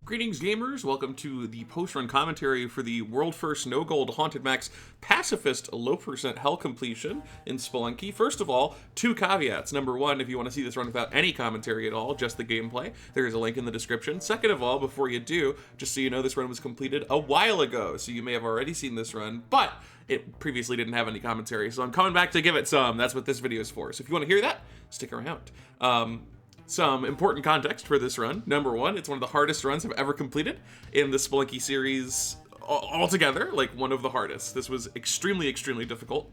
Greetings, gamers. Welcome to the post-run commentary for the world first no-gold Haunted Max Pacifist low percent hell completion in Spelunky. First of all, two caveats. Number one, if you want to see this run without any commentary at all, just the gameplay, there is a link in the description. Second of all, before you do, just so you know, this run was completed a while ago, so you may have already seen this run, but it previously didn't have any commentary, so I'm coming back to give it some. That's what this video is for. So if you want to hear that, stick around. Some important context for this run. Number one, it's one of the hardest runs I've ever completed in the Spelunky series altogether, like one of the hardest. This was extremely, extremely difficult.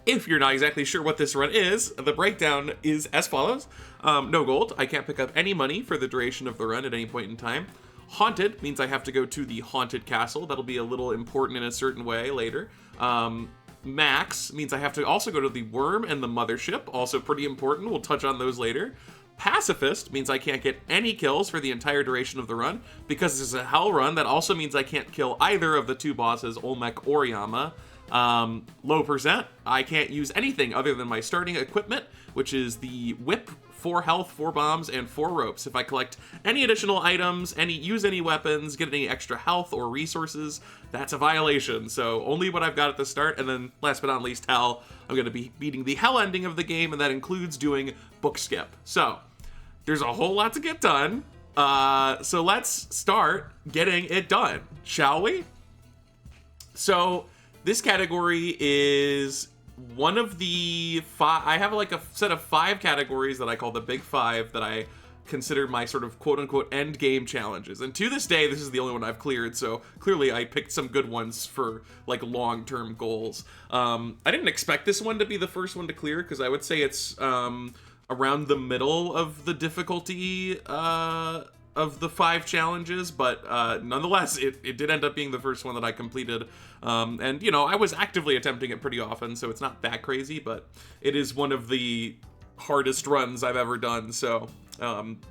If you're not exactly sure what this run is, the breakdown is as follows. No gold, I can't pick up any money for the duration of the run at any point in time. Haunted means I have to go to the haunted castle. That'll be a little important in a certain way later. Max means I have to also go to the worm and the mothership, also pretty important. We'll touch on those later. Pacifist means I can't get any kills for the entire duration of the run. Because this is a hell run, that also means I can't kill either of the two bosses, Olmec or Yama. Low percent, I can't use anything other than my starting equipment, which is the whip, 4 health, 4 bombs, and 4 ropes. If I collect any additional items, use any weapons, get any extra health or resources, that's a violation. So only what I've got at the start, and then last but not least, hell. I'm going to be beating the hell ending of the game, and that includes doing book skip. So there's a whole lot to get done. So let's start getting it done, shall we? So this category is one of the 5. I have like a set of 5 categories that I call the big 5 that I consider my sort of quote-unquote end game challenges, and to this day this is the only one I've cleared, so clearly I picked some good ones for like long-term goals. I didn't expect this one to be the first one to clear, because I would say it's around the middle of the difficulty of the 5 challenges, but nonetheless it did end up being the first one that I completed, and you know, I was actively attempting it pretty often, so it's not that crazy, but it is one of the hardest runs I've ever done. So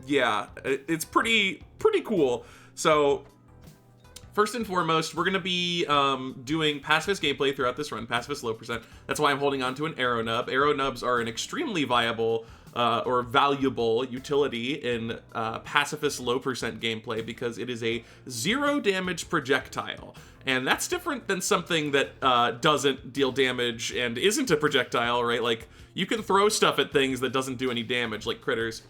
yeah, it's pretty cool. So first and foremost, we're going to be doing pacifist gameplay throughout this run, pacifist low percent. That's why I'm holding on to an arrow nub. Arrow nubs are an extremely viable or valuable utility in pacifist low percent gameplay, because it is a 0 damage projectile. And that's different than something that doesn't deal damage and isn't a projectile, right? Like, you can throw stuff at things that doesn't do any damage, like critters.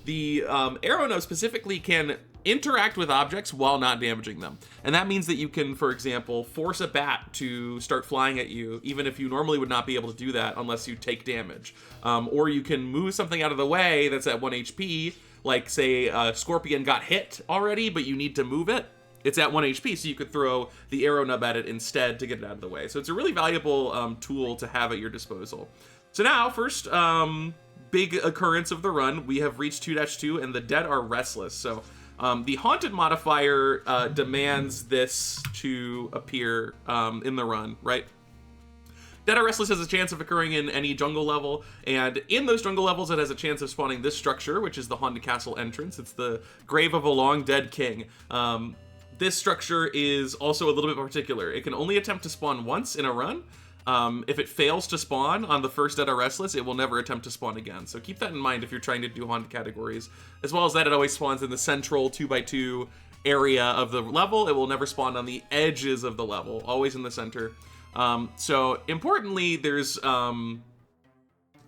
The arrow nub specifically can interact with objects while not damaging them. And that means that you can, for example, force a bat to start flying at you, even if you normally would not be able to do that unless you take damage. Or you can move something out of the way that's at 1 HP, like say a scorpion got hit already, but you need to move it. It's at 1 HP, so you could throw the arrow nub at it instead to get it out of the way. So it's a really valuable tool to have at your disposal. So now, first big occurrence of the run, we have reached 2-2, and the dead are restless. So the haunted modifier demands this to appear in the run, right? Dead are restless has a chance of occurring in any jungle level, and in those jungle levels it has a chance of spawning this structure, which is the haunted castle entrance. It's the grave of a long dead king. This structure is also a little bit particular. It can only attempt to spawn once in a run. If it fails to spawn on the first Dead are Restless, it will never attempt to spawn again. So keep that in mind if you're trying to do haunted categories. As well as that, it always spawns in the central 2x2 area of the level. It will never spawn on the edges of the level, always in the center. So importantly, there's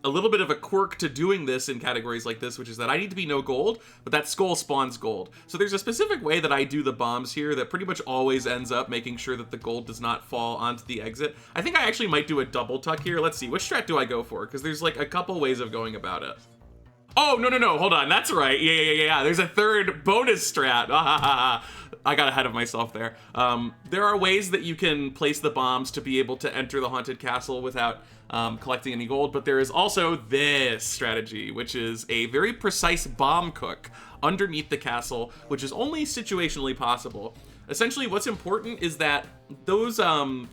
a little bit of a quirk to doing this in categories like this, which is that I need to be no gold, but that skull spawns gold. So there's a specific way that I do the bombs here that pretty much always ends up making sure that the gold does not fall onto the exit. I think I actually might do a double tuck here. Let's see, which strat do I go for? Because there's like a couple ways of going about it. Oh, no, hold on, that's right. Yeah. There's a third bonus strat. I got ahead of myself there. There are ways that you can place the bombs to be able to enter the haunted castle without collecting any gold, but there is also this strategy, which is a very precise bomb cook underneath the castle, which is only situationally possible. Essentially, what's important is that those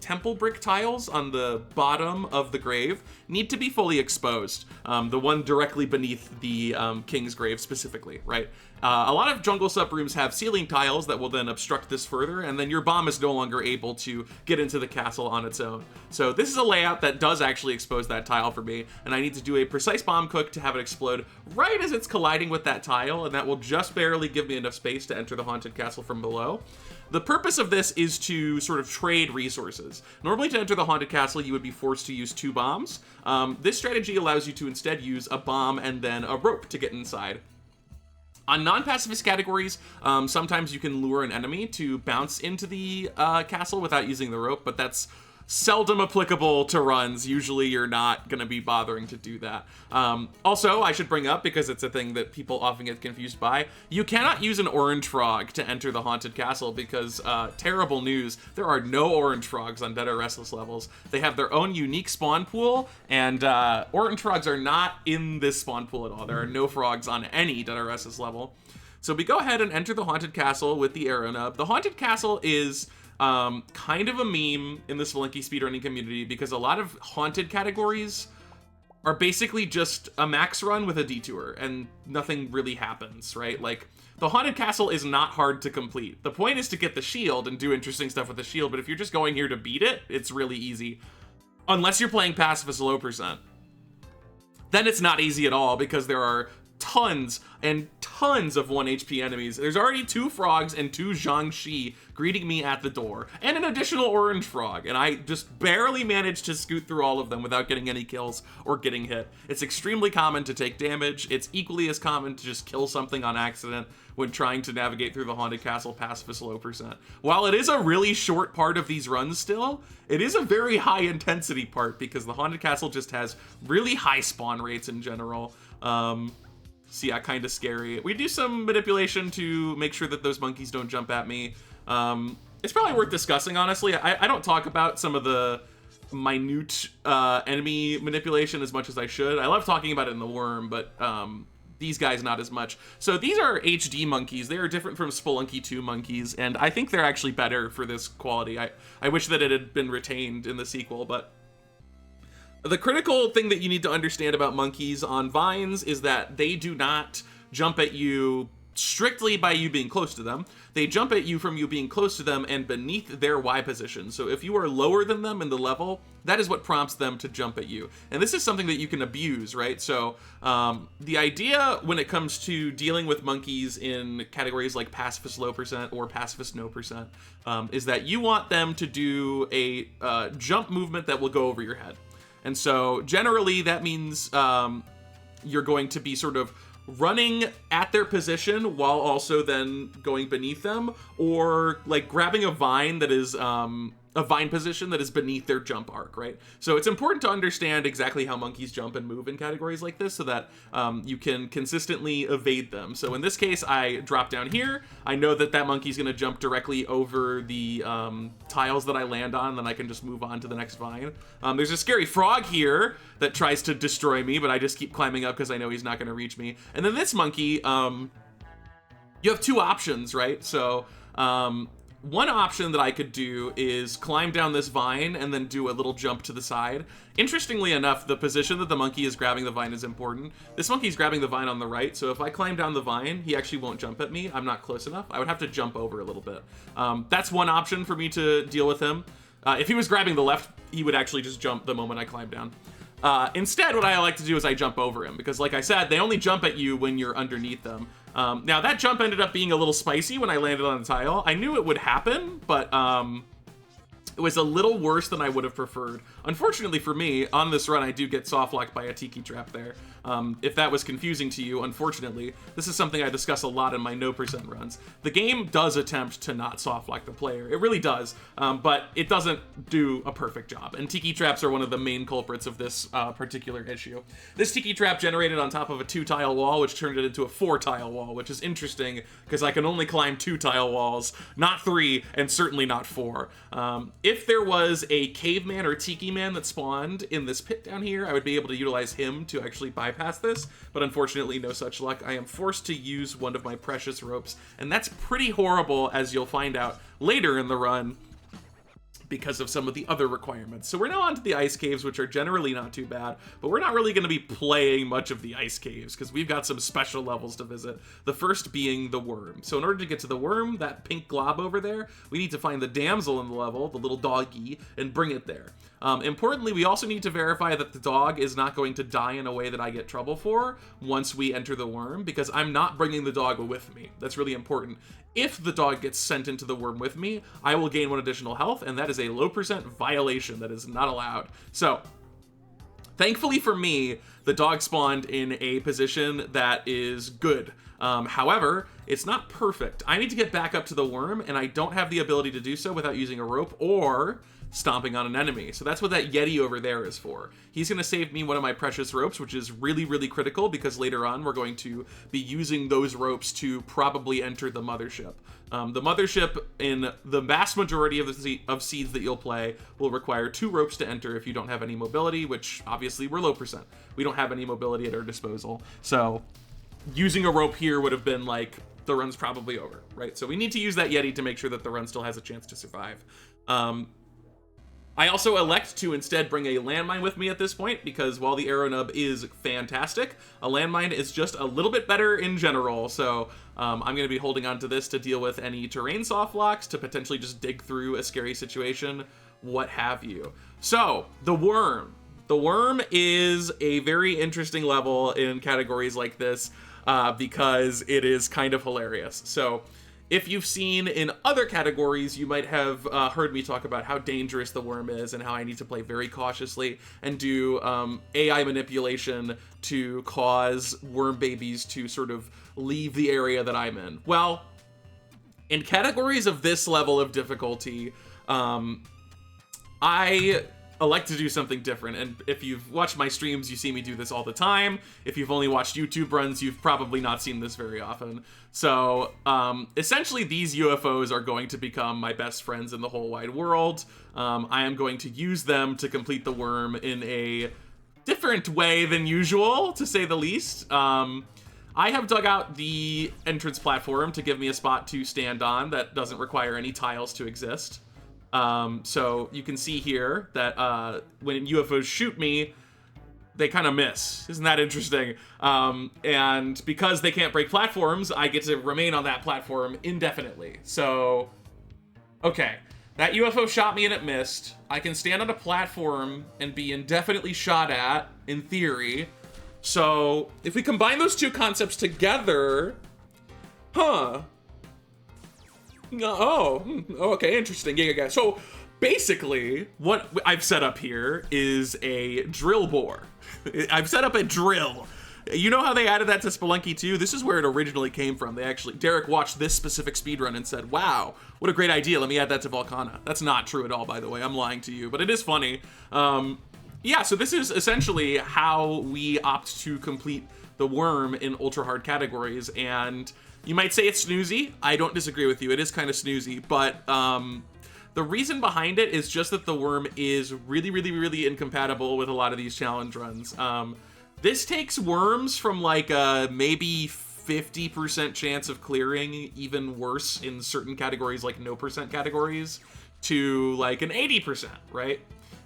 temple brick tiles on the bottom of the grave need to be fully exposed. The one directly beneath the king's grave specifically, right? A lot of jungle subrooms have ceiling tiles that will then obstruct this further, and then your bomb is no longer able to get into the castle on its own. So this is a layout that does actually expose that tile for me, and I need to do a precise bomb cook to have it explode right as it's colliding with that tile, and that will just barely give me enough space to enter the haunted castle from below. The purpose of this is to sort of trade resources. Normally to enter the haunted castle, you would be forced to use 2 bombs. This strategy allows you to instead use a bomb and then a rope to get inside. On non-pacifist categories, sometimes you can lure an enemy to bounce into the castle without using the rope, but that's seldom applicable to runs. Usually you're not going to be bothering to do that. Also, I should bring up, because it's a thing that people often get confused by, you cannot use an orange frog to enter the haunted castle because, terrible news, there are no orange frogs on Dead or Restless levels. They have their own unique spawn pool, and orange frogs are not in this spawn pool at all. There are no frogs on any Dead or Restless level. So we go ahead and enter the haunted castle with the arrow nub. The haunted castle is kind of a meme in the Spelunky speedrunning community because a lot of haunted categories are basically just a max run with a detour and nothing really happens, right? Like, the haunted castle is not hard to complete. The point is to get the shield and do interesting stuff with the shield, but if you're just going here to beat it, it's really easy. Unless you're playing Pacifist low percent. Then it's not easy at all because there are tons and tons of 1 HP enemies. There's already 2 frogs and 2 Zhangxi greeting me at the door, and an additional orange frog, and I just barely managed to scoot through all of them without getting any kills or getting hit. It's extremely common to take damage. It's equally as common to just kill something on accident when trying to navigate through the haunted castle pacifist low percent. While it is a really short part of these runs still, it is a very high intensity part because the haunted castle just has really high spawn rates in general. So yeah, kind of scary. We do some manipulation to make sure that those monkeys don't jump at me. It's probably worth discussing, honestly. I don't talk about some of the minute enemy manipulation as much as I should. I love talking about it in the Worm, but these guys not as much. So these are HD monkeys. They are different from Spelunky 2 monkeys, and I think they're actually better for this quality. I wish that it had been retained in the sequel, but the critical thing that you need to understand about monkeys on vines is that they do not jump at you strictly by you being close to them. They jump at you from you being close to them and beneath their Y position. So if you are lower than them in the level, that is what prompts them to jump at you. And this is something that you can abuse, right? So the idea when it comes to dealing with monkeys in categories like pacifist low percent or pacifist no percent is that you want them to do a jump movement that will go over your head. And so generally that means you're going to be sort of running at their position while also then going beneath them, or like grabbing a vine that is a vine position that is beneath their jump arc, right? So it's important to understand exactly how monkeys jump and move in categories like this so that you can consistently evade them. So in this case, I drop down here. I know that that monkey's gonna jump directly over the tiles that I land on, and then I can just move on to the next vine. There's a scary frog here that tries to destroy me, but I just keep climbing up because I know he's not gonna reach me. And then this monkey, you have 2 options, right? So one option that I could do is climb down this vine and then do a little jump to the side. Interestingly enough, the position that the monkey is grabbing the vine is important. This monkey's grabbing the vine on the right, so if I climb down the vine, he actually won't jump at me. I'm not close enough. I would have to jump over a little bit. That's one option for me to deal with him. If he was grabbing the left, he would actually just jump the moment I climb down. Instead, what I like to do is I jump over him, because like I said, they only jump at you when you're underneath them. Now that jump ended up being a little spicy when I landed on the tile. I knew it would happen, but it was a little worse than I would have preferred. Unfortunately for me, on this run, I do get soft locked by a tiki trap there. If that was confusing to you, unfortunately, this is something I discuss a lot in my no percent runs. The game does attempt to not soft lock the player. It really does, but it doesn't do a perfect job. And tiki traps are one of the main culprits of this particular issue. This tiki trap generated on top of a 2-tile wall, which turned it into a 4-tile wall, which is interesting because I can only climb 2-tile walls, not 3, and certainly not 4. If there was a caveman or tiki man that spawned in this pit down here, I would be able to utilize him to actually bypass this, but unfortunately no such luck. I am forced to use one of my precious ropes, and that's pretty horrible, as you'll find out later in the run. because of some of the other requirements. So we're now on to the ice caves, which are generally not too bad, but we're not really going to be playing much of the ice caves because we've got some special levels to visit. The first being the worm. So in order to get to the worm, that pink glob over there, we need to find the damsel in the level, the little doggy, and bring it there. Importantly, we also need to verify that the dog is not going to die in a way that I get trouble for once we enter the worm, because I'm not bringing the dog with me. That's really important. If the dog gets sent into the worm with me, I will gain 1 additional health, and that is a low % violation that is not allowed. So, thankfully for me, the dog spawned in a position that is good. However, it's not perfect. I need to get back up to the worm, and I don't have the ability to do so without using a rope or stomping on an enemy. So that's what that Yeti over there is for. He's going to save me one of my precious ropes, which is really, really critical because later on we're going to be using those ropes to probably enter the Mothership. The Mothership, in the vast majority of the seeds that you'll play, will require 2 ropes to enter if you don't have any mobility, which obviously we're low %. We don't have any mobility at our disposal. So using a rope here would have been like, the run's probably over, right? So we need to use that Yeti to make sure that the run still has a chance to survive. I also elect to instead bring a landmine with me at this point, because while the arrow nub is fantastic, a landmine is just a little bit better in general. So I'm going to be holding on to this to deal with any terrain soft locks, to potentially just dig through a scary situation, what have you. So the worm. The worm is a very interesting level in categories like this because it is kind of hilarious. So if you've seen in other categories, you might have heard me talk about how dangerous the worm is and how I need to play very cautiously and do AI manipulation to cause worm babies to sort of leave the area that I'm in. Well, in categories of this level of difficulty, I elect to do something different. And if you've watched my streams, you see me do this all the time. If you've only watched YouTube runs, you've probably not seen this very often. So essentially these UFOs are going to become my best friends in the whole wide world. I am going to use them to complete the worm in a different way than usual, to say the least. I have dug out the entrance platform to give me a spot to stand on that doesn't require any tiles to exist. So you can see here that when UFOs shoot me, they kind of miss. Isn't that interesting? And because they can't break platforms, I get to remain on that platform indefinitely. So, okay, that UFO shot me and it missed. I can stand on a platform and be indefinitely shot at, in theory. So if we combine those two concepts together, okay, interesting. Yeah. So basically, what I've set up here is a drill bore. I've set up a drill. You know how they added that to Spelunky 2? This is where it originally came from. Derek watched this specific speedrun and said, wow, what a great idea. Let me add that to Volcana. That's not true at all, by the way. I'm lying to you, but it is funny. Yeah, so this is essentially how we opt to complete the worm in ultra hard categories, and you might say it's snoozy. I don't disagree with you. It is kind of snoozy, but the reason behind it is just that the worm is really, really, really incompatible with a lot of these challenge runs. This takes worms from like a maybe 50% chance of clearing, even worse in certain categories like no percent categories, to like an 80%, right?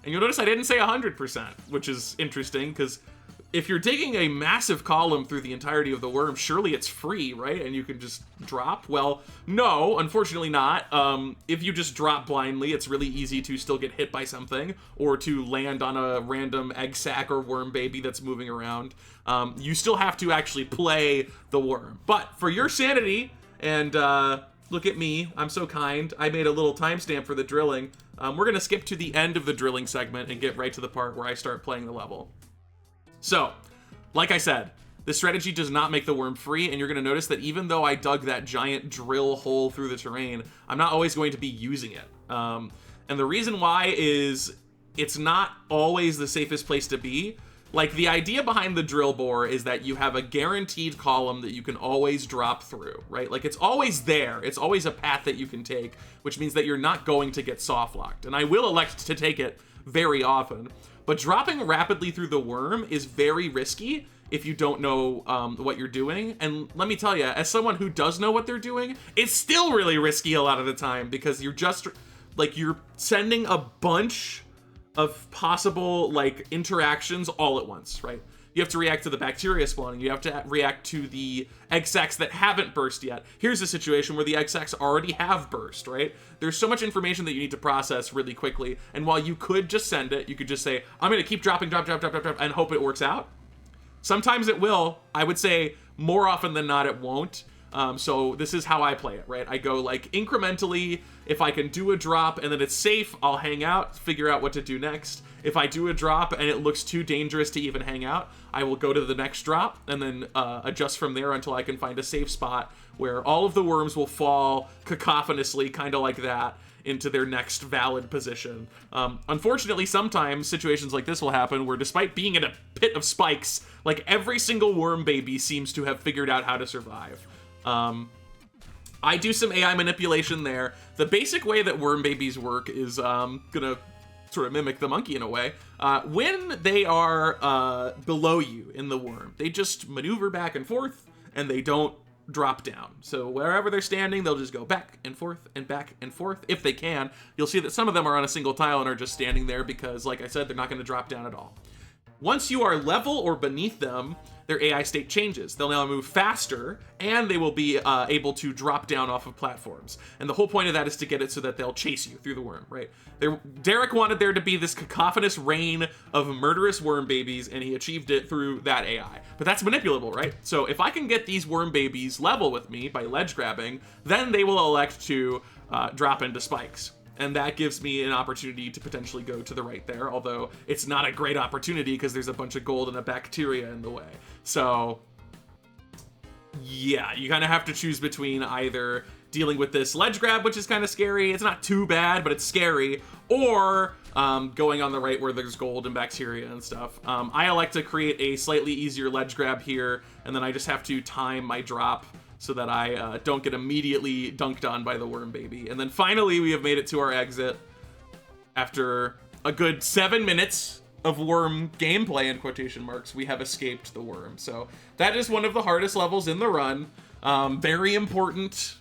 And you'll notice I didn't say 100%, which is interesting because if you're digging a massive column through the entirety of the worm, surely it's free, right? And you can just drop? Well, no, unfortunately not. If you just drop blindly, it's really easy to still get hit by something or to land on a random egg sac or worm baby that's moving around. You still have to actually play the worm. But for your sanity, and look at me, I'm so kind. I made a little timestamp for the drilling. We're going to skip to the end of the drilling segment and get right to the part where I start playing the level. So, like I said, this strategy does not make the worm free, and you're going to notice that even though I dug that giant drill hole through the terrain, I'm not always going to be using it. And the reason why is it's not always the safest place to be. Like, the idea behind the drill bore is that you have a guaranteed column that you can always drop through, right? Like, it's always there. It's always a path that you can take, which means that you're not going to get soft locked. And I will elect to take it very often. But dropping rapidly through the worm is very risky if you don't know what you're doing. And let me tell you, as someone who does know what they're doing, it's still really risky a lot of the time because you're just Like, you're sending a bunch of possible, like, interactions all at once, right? You have to react to the bacteria spawning. You have to react to the egg sacs that haven't burst yet. Here's a situation where the egg sacs already have burst, right? There's so much information that you need to process really quickly. And while you could just send it, you could just say, I'm going to keep dropping, and hope it works out. Sometimes it will. I would say more often than not, it won't. So this is how I play it, right? I go like incrementally. If I can do a drop and then it's safe, I'll hang out, figure out what to do next. If I do a drop and it looks too dangerous to even hang out, I will go to the next drop and then adjust from there until I can find a safe spot where all of the worms will fall cacophonously, kind of like that, into their next valid position. Unfortunately, sometimes situations like this will happen where despite being in a pit of spikes, like every single worm baby seems to have figured out how to survive. I do some AI manipulation there. The basic way that worm babies work is gonna sort of mimic the monkey in a way. When they are below you in the worm, they just maneuver back and forth and they don't drop down. So wherever they're standing, they'll just go back and forth and back and forth if they can. You'll see that some of them are on a single tile and are just standing there because, like I said, they're not going to drop down at all. Once you are level or beneath them, their AI state changes. They'll now move faster, and they will be able to drop down off of platforms. And the whole point of that is to get it so that they'll chase you through the worm, right? Derek wanted there to be this cacophonous rain of murderous worm babies, and he achieved it through that AI. But that's manipulable, right? So if I can get these worm babies level with me by ledge grabbing, then they will elect to drop into spikes. And that gives me an opportunity to potentially go to the right there, although it's not a great opportunity because there's a bunch of gold and a bacteria in the way. So, yeah, you kind of have to choose between either dealing with this ledge grab, which is kind of scary, it's not too bad, but it's scary, or going on the right where there's gold and bacteria and stuff. I elect to create a slightly easier ledge grab here, and then I just have to time my drop so that I don't get immediately dunked on by the worm baby. And then finally, we have made it to our exit after a good 7 minutes of worm gameplay, in quotation marks. We have escaped the worm. So that is one of the hardest levels in the run. Very important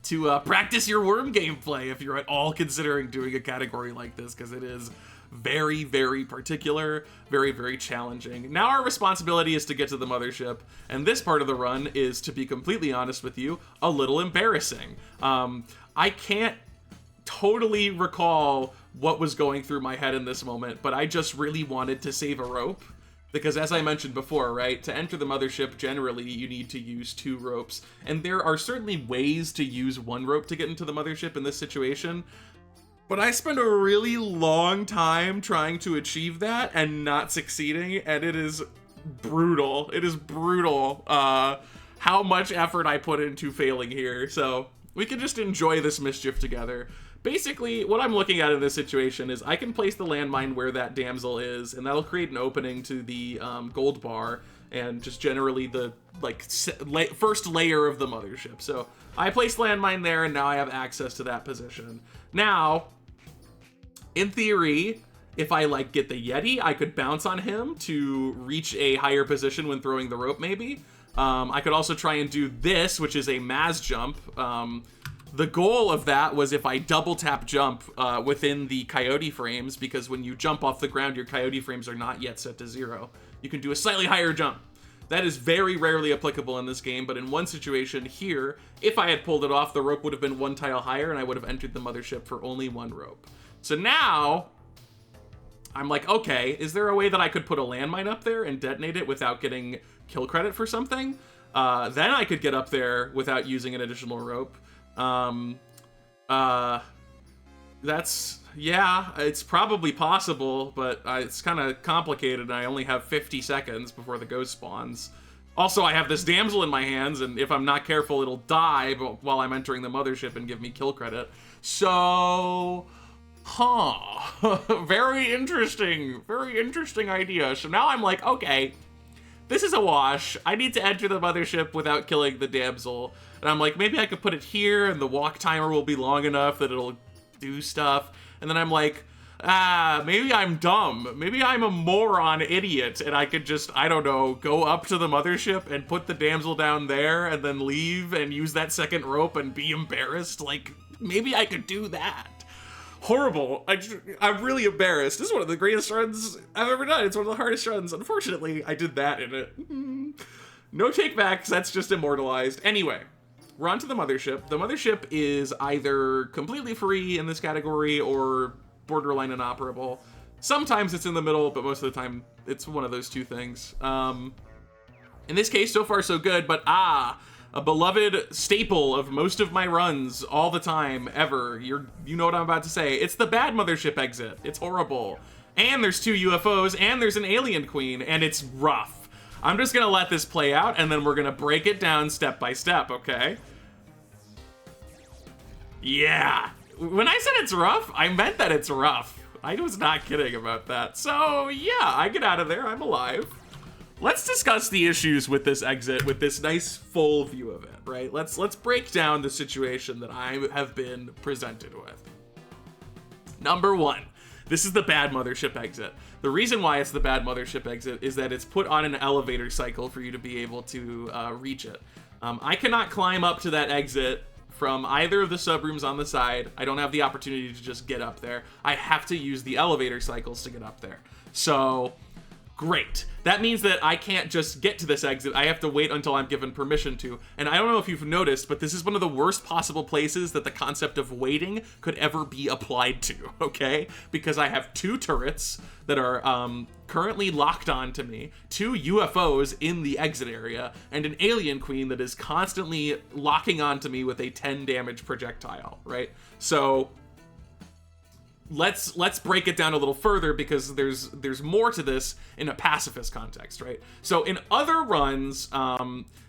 to practice your worm gameplay if you're at all considering doing a category like this, because it is very, very particular, very, very challenging. Now our responsibility is to get to the mothership, and this part of the run is, to be completely honest with you, a little embarrassing. I can't totally recall what was going through my head in this moment, but I just really wanted to save a rope. Because as I mentioned before, right, to enter the mothership, generally you need to use 2 ropes. And there are certainly ways to use 1 rope to get into the mothership in this situation. But I spent a really long time trying to achieve that and not succeeding, and it is brutal. It is brutal how much effort I put into failing here. So we can just enjoy this mischief together. Basically, what I'm looking at in this situation is I can place the landmine where that damsel is, and that'll create an opening to the gold bar and just generally the first layer of the mothership. So I placed landmine there, and now I have access to that position. Now, in theory, if I get the Yeti, I could bounce on him to reach a higher position when throwing the rope, maybe. I could also try and do this, which is a Maz jump. The goal of that was if I double tap jump within the coyote frames, because when you jump off the ground, your coyote frames are not yet set to 0. You can do a slightly higher jump. That is very rarely applicable in this game, but in one situation here, if I had pulled it off, the rope would have been 1 tile higher and I would have entered the mothership for only 1 rope. So now, I'm like, okay, is there a way that I could put a landmine up there and detonate it without getting kill credit for something? Then I could get up there without using an additional rope. Yeah, it's probably possible, but it's kind of complicated, and I only have 50 seconds before the ghost spawns. Also, I have this damsel in my hands, and if I'm not careful, it'll die while I'm entering the mothership and give me kill credit. So, very interesting idea. So now I'm like, okay, this is a wash. I need to enter the mothership without killing the damsel. And I'm like, maybe I could put it here, and the walk timer will be long enough that it'll do stuff. And then I'm like, maybe I'm dumb. Maybe I'm a moron idiot, and I could just, I don't know, go up to the mothership and put the damsel down there and then leave and use that second rope and be embarrassed. Like, Maybe I could do that. Horrible. I'm really embarrassed. This is one of the greatest runs I've ever done. It's one of the hardest runs. Unfortunately, I did that in it. No takebacks. That's just immortalized. Anyway, we're on to the Mothership. The Mothership is either completely free in this category or borderline inoperable. Sometimes it's in the middle, but most of the time it's one of those two things. In this case, so far so good, but a beloved staple of most of my runs all the time, ever. You know what I'm about to say. It's the bad Mothership exit. It's horrible. And there's 2 UFOs, and there's an alien queen, and it's rough. I'm just gonna let this play out, and then we're gonna break it down step by step, okay? Yeah. When I said it's rough, I meant that it's rough. I was not kidding about that. So, yeah, I get out of there. I'm alive. Let's discuss the issues with this exit, with this nice full view of it, right? Let's break down the situation that I have been presented with. Number 1, this is the bad Mothership exit. The reason why it's the bad Mothership exit is that it's put on an elevator cycle for you to be able to reach it. I cannot climb up to that exit from either of the subrooms on the side. I don't have the opportunity to just get up there. I have to use the elevator cycles to get up there. So, great. That means that I can't just get to this exit. I have to wait until I'm given permission to. And I don't know if you've noticed, but this is one of the worst possible places that the concept of waiting could ever be applied to, okay? Because I have 2 turrets that are currently locked onto me, 2 UFOs in the exit area, and an alien queen that is constantly locking onto me with a 10 damage projectile, right? So let's break it down a little further, because there's more to this in a pacifist context, right? So in other runs,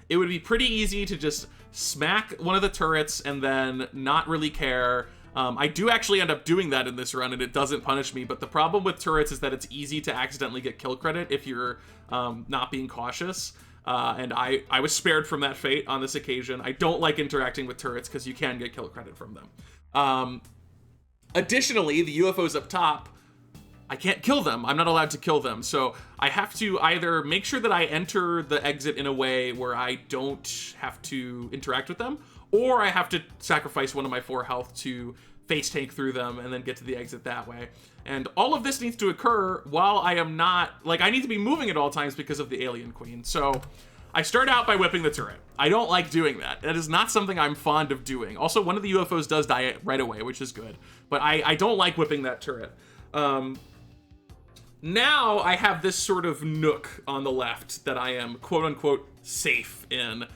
it would be pretty easy to just smack one of the turrets and then not really care. I do actually end up doing that in this run, and it doesn't punish me, but the problem with turrets is that it's easy to accidentally get kill credit if you're not being cautious. And I was spared from that fate on this occasion. I don't like interacting with turrets because you can get kill credit from them. Additionally, the UFOs up top, I can't kill them. I'm not allowed to kill them. So I have to either make sure that I enter the exit in a way where I don't have to interact with them, or I have to sacrifice one of my 4 health to face tank through them and then get to the exit that way. And all of this needs to occur while I am not, like, I need to be moving at all times because of the alien queen. So I start out by whipping the turret. I don't like doing that. That is not something I'm fond of doing. Also, one of the UFOs does die right away, which is good. But I don't like whipping that turret. Now I have this sort of nook on the left that I am quote-unquote safe in,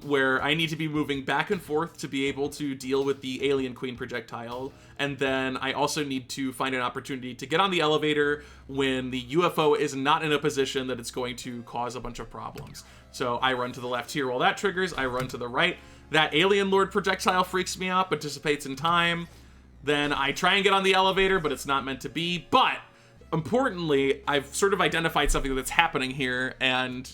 where I need to be moving back and forth to be able to deal with the alien queen projectile. And then I also need to find an opportunity to get on the elevator when the UFO is not in a position that it's going to cause a bunch of problems. So I run to the left here while that triggers. I run to the right. That alien lord projectile freaks me out, but dissipates in time. Then I try and get on the elevator, but it's not meant to be. But importantly, I've sort of identified something that's happening here and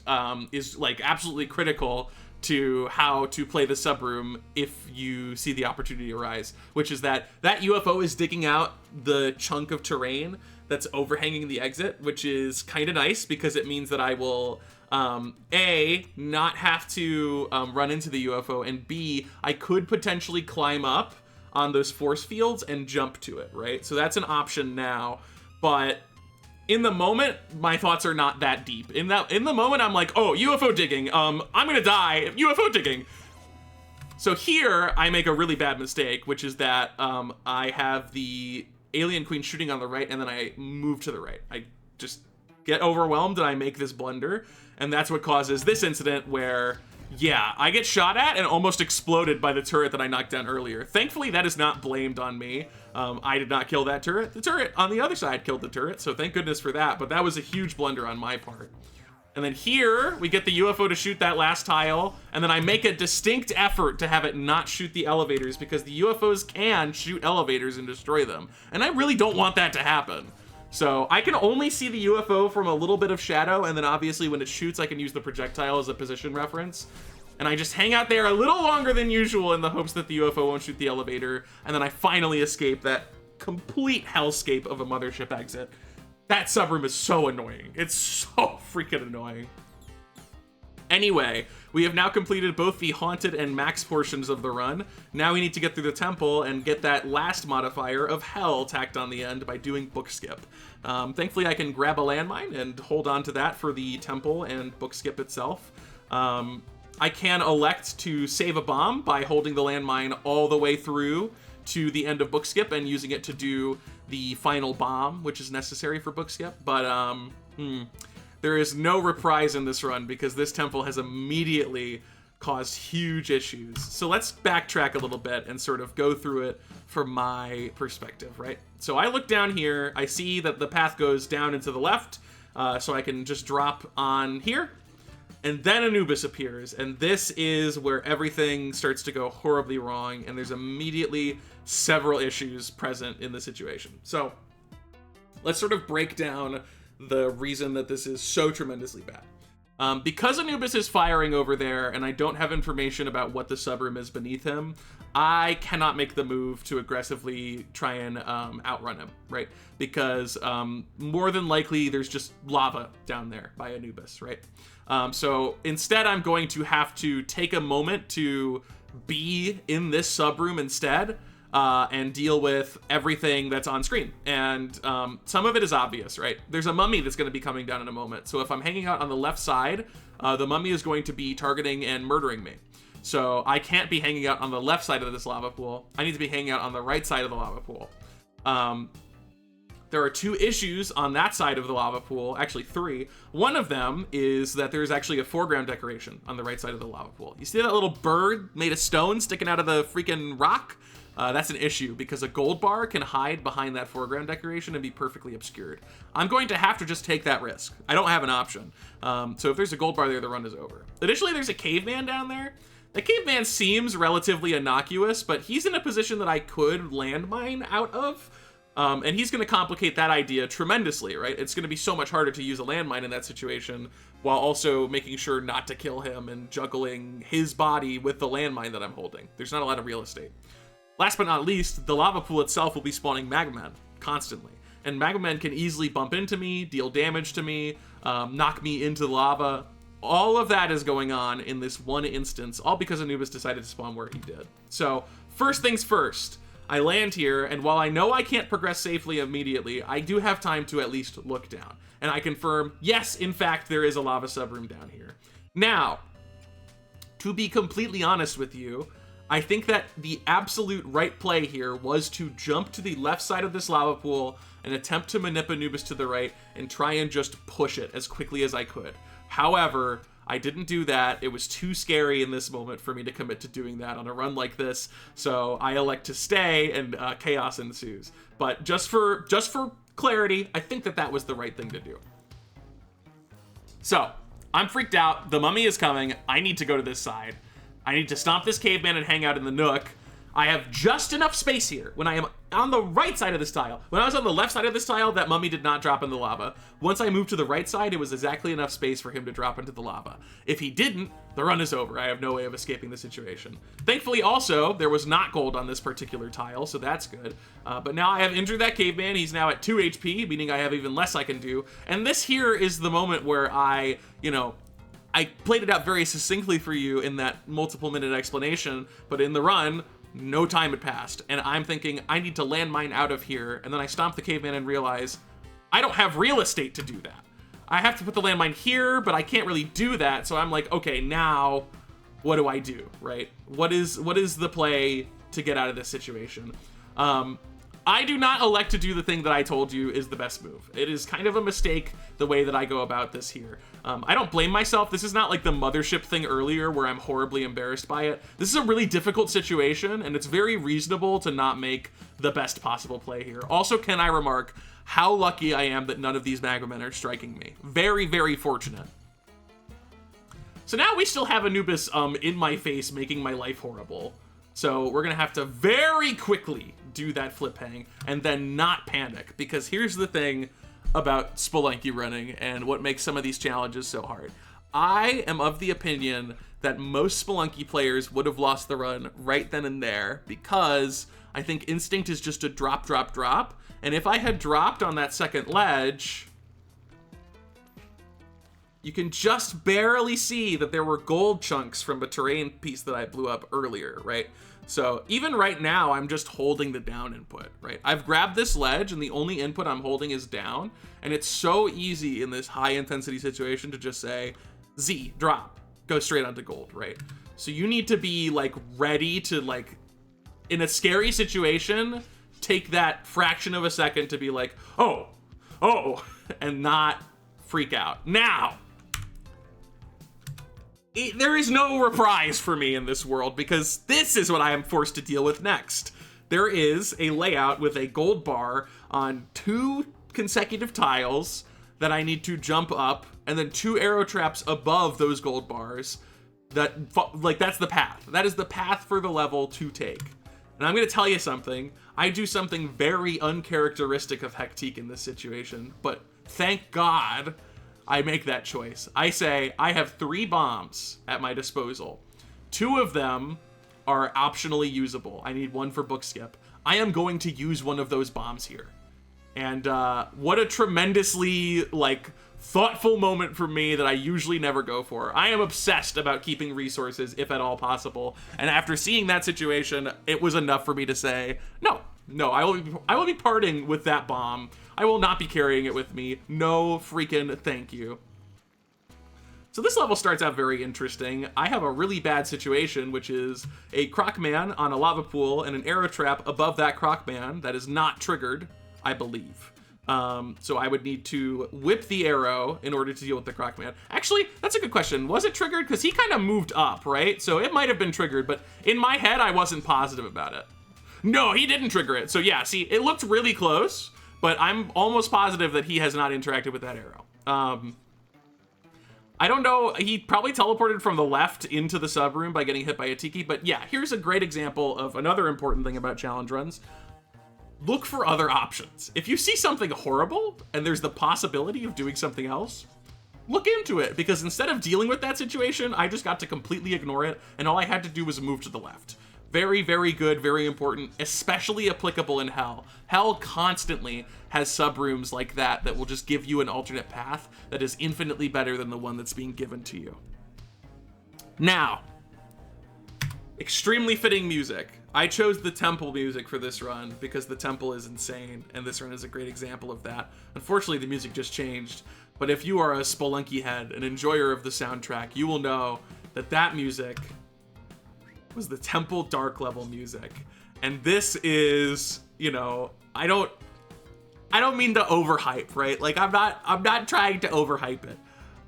is like absolutely critical to how to play the subroom if you see the opportunity arise, which is that UFO is digging out the chunk of terrain that's overhanging the exit, which is kind of nice because it means that I will A, not have to run into the UFO, and B, I could potentially climb up on those force fields and jump to it, right? So that's an option now, but in the moment, my thoughts are not that deep. In the moment, I'm like, oh, UFO digging. I'm gonna die. UFO digging. So here, I make a really bad mistake, which is that I have the alien queen shooting on the right, and then I move to the right. I just get overwhelmed, and I make this blunder, and that's what causes this incident where, yeah, I get shot at and almost exploded by the turret that I knocked down earlier. Thankfully, that is not blamed on me. I did not kill that turret. The turret on the other side killed the turret, so thank goodness for that, but that was a huge blunder on my part. And then here, we get the UFO to shoot that last tile, and then I make a distinct effort to have it not shoot the elevators because the UFOs can shoot elevators and destroy them, and I really don't want that to happen. So I can only see the UFO from a little bit of shadow, and then obviously when it shoots, I can use the projectile as a position reference. And I just hang out there a little longer than usual in the hopes that the UFO won't shoot the elevator, and then I finally escape that complete hellscape of a Mothership exit. That subroom is so annoying. It's so freaking annoying. Anyway, we have now completed both the Haunted and Max portions of the run. Now we need to get through the temple and get that last modifier of Hell tacked on the end by doing book skip. Thankfully, I can grab a landmine and hold on to that for the temple and book skip itself. I can elect to save a bomb by holding the landmine all the way through to the end of book skip and using it to do the final bomb, which is necessary for book skip. But there is no reprise in this run because this temple has immediately caused huge issues. So let's backtrack a little bit and sort of go through it from my perspective, right? So I look down here, I see that the path goes down and to the left, so I can just drop on here, and then Anubis appears, and this is where everything starts to go horribly wrong, and there's immediately several issues present in the situation. So let's sort of break down the reason that this is so tremendously bad. Because Anubis is firing over there and I don't have information about what the subroom is beneath him, I cannot make the move to aggressively try and outrun him, right? Because more than likely there's just lava down there by Anubis, right? So instead I'm going to have to take a moment to be in this subroom instead, and deal with everything that's on screen. And some of it is obvious, right? There's a mummy that's going to be coming down in a moment. So if I'm hanging out on the left side, the mummy is going to be targeting and murdering me. So I can't be hanging out on the left side of this lava pool. I need to be hanging out on the right side of the lava pool. There are two issues on that side of the lava pool, actually three. One of them is that there's actually a foreground decoration on the right side of the lava pool. You see that little bird made of stone sticking out of the freaking rock? That's an issue because a gold bar can hide behind that foreground decoration and be perfectly obscured. I'm going to have to just take that risk. I don't have an option. So if there's a gold bar there, the run is over. Additionally, there's a caveman down there. The caveman seems relatively innocuous, but he's in a position that I could landmine out of. And he's going to complicate that idea tremendously, right? It's going to be so much harder to use a landmine in that situation while also making sure not to kill him and juggling his body with the landmine that I'm holding. There's not a lot of real estate. Last but not least, the lava pool itself will be spawning magma men constantly. And magma men can easily bump into me, deal damage to me, knock me into the lava. All of that is going on in this one instance, all because Anubis decided to spawn where he did. So, first things first, I land here, and while I know I can't progress safely immediately, I do have time to at least look down. And I confirm, yes, in fact, there is a lava subroom down here. Now, to be completely honest with you, I think that the absolute right play here was to jump to the left side of this lava pool and attempt to manip Anubis to the right and try and just push it as quickly as I could. However, I didn't do that. It was too scary in this moment for me to commit to doing that on a run like this, so I elect to stay and chaos ensues. But just for clarity, I think that that was the right thing to do. So, I'm freaked out. The mummy is coming. I need to go to this side. I need to stomp this caveman and hang out in the nook. I have just enough space here. When I am on the right side of this tile, when I was on the left side of this tile, that mummy did not drop in the lava. Once I moved to the right side, it was exactly enough space for him to drop into the lava. If he didn't, the run is over. I have no way of escaping the situation. Thankfully, also, there was not gold on this particular tile, so that's good. But now I have injured that caveman. He's now at 2 HP, meaning I have even less I can do. And this here is the moment where I played it out very succinctly for you in that multiple minute explanation, but in the run, no time had passed, and I'm thinking I need to landmine out of here, and then I stomp the caveman and realize I don't have real estate to do that. I have to put the landmine here, but I can't really do that, so I'm like, okay, now what do I do, right? What is the play to get out of this situation? I do not elect to do the thing that I told you is the best move. It is kind of a mistake the way that I go about this here. I don't blame myself. This is not like the Mothership thing earlier where I'm horribly embarrassed by it. This is a really difficult situation, and it's very reasonable to not make the best possible play here. Also, can I remark how lucky I am that none of these magma men are striking me. Very, very fortunate. So now we still have Anubis in my face, making my life horrible. So we're gonna have to very quickly do that flip hang and then not panic, because here's the thing about Spelunky running and what makes some of these challenges so hard. I am of the opinion that most Spelunky players would have lost the run right then and there, because I think instinct is just a drop, drop, drop. And if I had dropped on that second ledge, you can just barely see that there were gold chunks from a terrain piece that I blew up earlier, right? So even right now, I'm just holding the down input, right? I've grabbed this ledge and the only input I'm holding is down. And it's so easy in this high intensity situation to just say, Z, drop, go straight onto gold, right? So you need to be like ready to like, in a scary situation, take that fraction of a second to be like, oh, and not freak out. Now, there is no reprise for me in this world because this is what I am forced to deal with next. There is a layout with a gold bar on 2 consecutive tiles that I need to jump up, and then 2 arrow traps above those gold bars. That's the path. That is the path for the level to take. And I'm going to tell you something. I do something very uncharacteristic of Hectique in this situation, but thank God I make that choice. I say I have 3 bombs at my disposal. 2 of them are optionally usable. I need 1 for book skip. I am going to use one of those bombs here. And what a tremendously like thoughtful moment for me that I usually never go for. I am obsessed about keeping resources if at all possible. And after seeing that situation, it was enough for me to say, no, I will be parting with that bomb. I will not be carrying it with me. No freaking thank you. So this level starts out very interesting. I have a really bad situation, which is a croc man on a lava pool and an arrow trap above that croc man that is not triggered, I believe. So I would need to whip the arrow in order to deal with the croc man. Actually, that's a good question. Was it triggered? Because he kind of moved up, right? So it might have been triggered, but in my head, I wasn't positive about it. No, he didn't trigger it. So yeah, see, it looked really close, but I'm almost positive that he has not interacted with that arrow. I don't know, he probably teleported from the left into the sub room by getting hit by a tiki, but yeah, here's a great example of another important thing about challenge runs. Look for other options. If you see something horrible and there's the possibility of doing something else, look into it, because instead of dealing with that situation, I just got to completely ignore it, and all I had to do was move to the left. Very, very good, very important, especially applicable in Hell. Hell constantly has subrooms like that that will just give you an alternate path that is infinitely better than the one that's being given to you. Now, extremely fitting music. I chose the temple music for this run because the temple is insane, and this run is a great example of that. Unfortunately, the music just changed, but if you are a Spelunky head, an enjoyer of the soundtrack, you will know that that music was the temple dark level music. And this is, you know, I don't mean to overhype, right? Like I'm not trying to overhype it,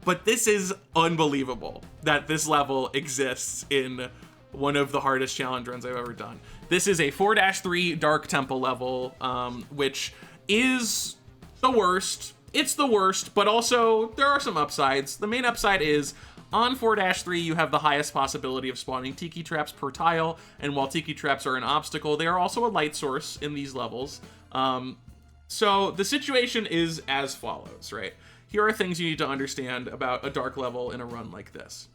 but this is unbelievable that this level exists in one of the hardest challenge runs I've ever done. This is a 4-3 dark temple level, which is the worst. It's the worst, but also there are some upsides. The main upside is on 4-3, you have the highest possibility of spawning tiki traps per tile, and while tiki traps are an obstacle, they are also a light source in these levels. So the situation is as follows, right? Here are things you need to understand about a dark level in a run like this.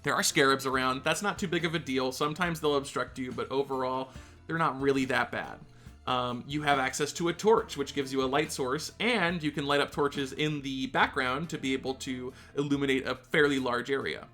There are scarabs around. That's not too big of a deal. Sometimes they'll obstruct you, but overall, they're not really that bad. You have access to a torch, which gives you a light source, and you can light up torches in the background to be able to illuminate a fairly large area.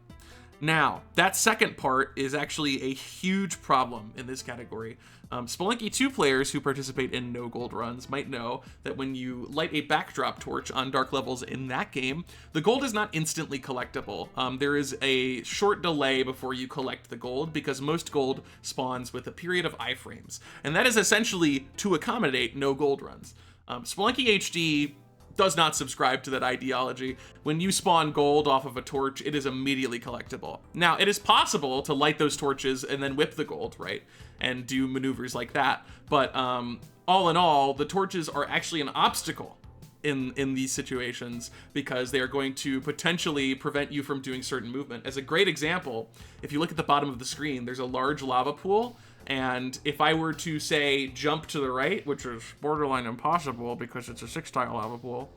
Now, that second part is actually a huge problem in this category. Spelunky 2 players who participate in no gold runs might know that when you light a backdrop torch on dark levels in that game, the gold is not instantly collectible. There is a short delay before you collect the gold because most gold spawns with a period of iframes, and that is essentially to accommodate no gold runs. Spelunky HD does not subscribe to that ideology. When you spawn gold off of a torch, it is immediately collectible. Now, it is possible to light those torches and then whip the gold, right? And do maneuvers like that. But all in all, the torches are actually an obstacle in these situations because they are going to potentially prevent you from doing certain movement. As a great example, if you look at the bottom of the screen, there's a large lava pool. And if I were to say jump to the right, which is borderline impossible because it's a 6-tile lava pool,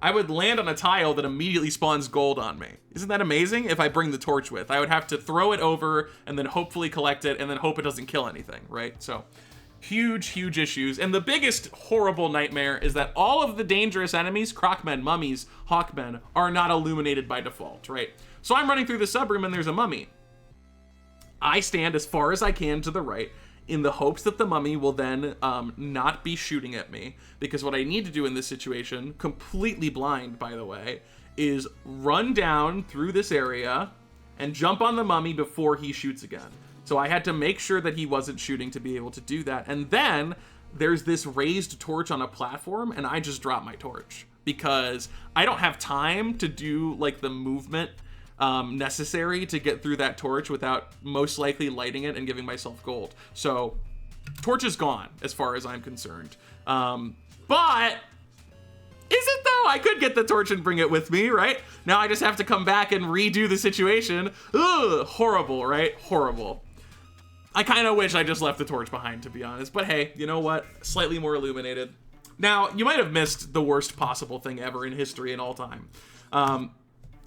I would land on a tile that immediately spawns gold on me. Isn't that amazing? If I bring the torch with, I would have to throw it over and then hopefully collect it and then hope it doesn't kill anything, right? So huge issues. And the biggest horrible nightmare is that all of the dangerous enemies, crocmen, mummies, hawkmen, are not illuminated by default, right? So I'm running through the subroom and there's a mummy. I stand as far as I can to the right in the hopes that the mummy will then not be shooting at me, because what I need to do in this situation, completely blind by the way, is run down through this area and jump on the mummy before he shoots again. So I had to make sure that he wasn't shooting to be able to do that. And then there's this raised torch on a platform, and I just drop my torch because I don't have time to do like the movement necessary to get through that torch without most likely lighting it and giving myself gold. So torch is gone as far as I'm concerned. But is it though? I could get the torch and bring it with me, right? Now I just have to come back and redo the situation. Ugh, horrible, right? Horrible. I kind of wish I just left the torch behind, to be honest. But hey, you know what? Slightly more illuminated. Now, you might have missed the worst possible thing ever in history in all time.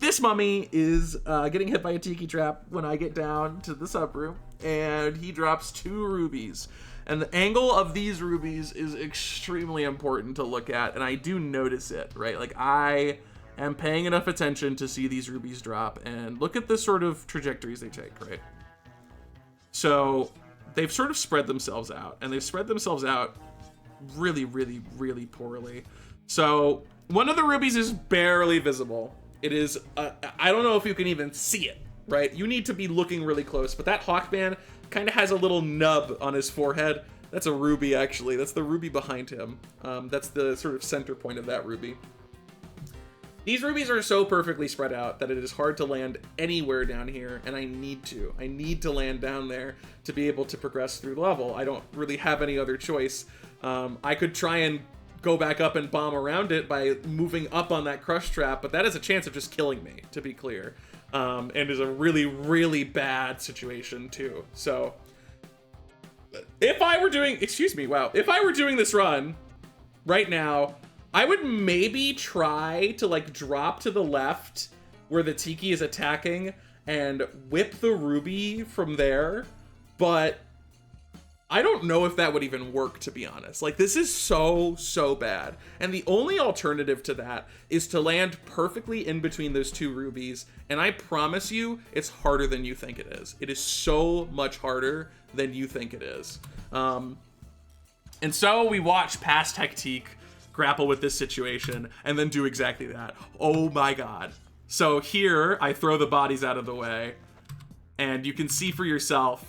This mummy is getting hit by a tiki trap when I get down to the subroom, and he drops 2 rubies. And the angle of these rubies is extremely important to look at, and I do notice it, right? Like, I am paying enough attention to see these rubies drop, and look at the sort of trajectories they take, right? So they've sort of spread themselves out, and they've spread themselves out really poorly. So one of the rubies is barely visible. It is, I don't know if you can even see it, right? You need to be looking really close, but that Hawkman kind of has a little nub on his forehead. That's a ruby, actually. That's the ruby behind him. That's the sort of center point of that ruby. These rubies are so perfectly spread out that it is hard to land anywhere down here, and I need to land down there to be able to progress through the level. I don't really have any other choice. I could try and go back up and bomb around it by moving up on that crush trap, but that has a chance of just killing me, to be clear. And is a really bad situation too. So if I were doing, if I were doing this run right now, I would maybe try to like drop to the left where the Tiki is attacking and whip the ruby from there, but I don't know if that would even work, to be honest. Like, this is so bad. And the only alternative to that is to land perfectly in between those 2 rubies. And I promise you, it's harder than you think it is. It is so much harder than you think it is. And so we watch past Hectique grapple with this situation and then do exactly that. Oh my God. So here, I throw the bodies out of the way, and you can see for yourself,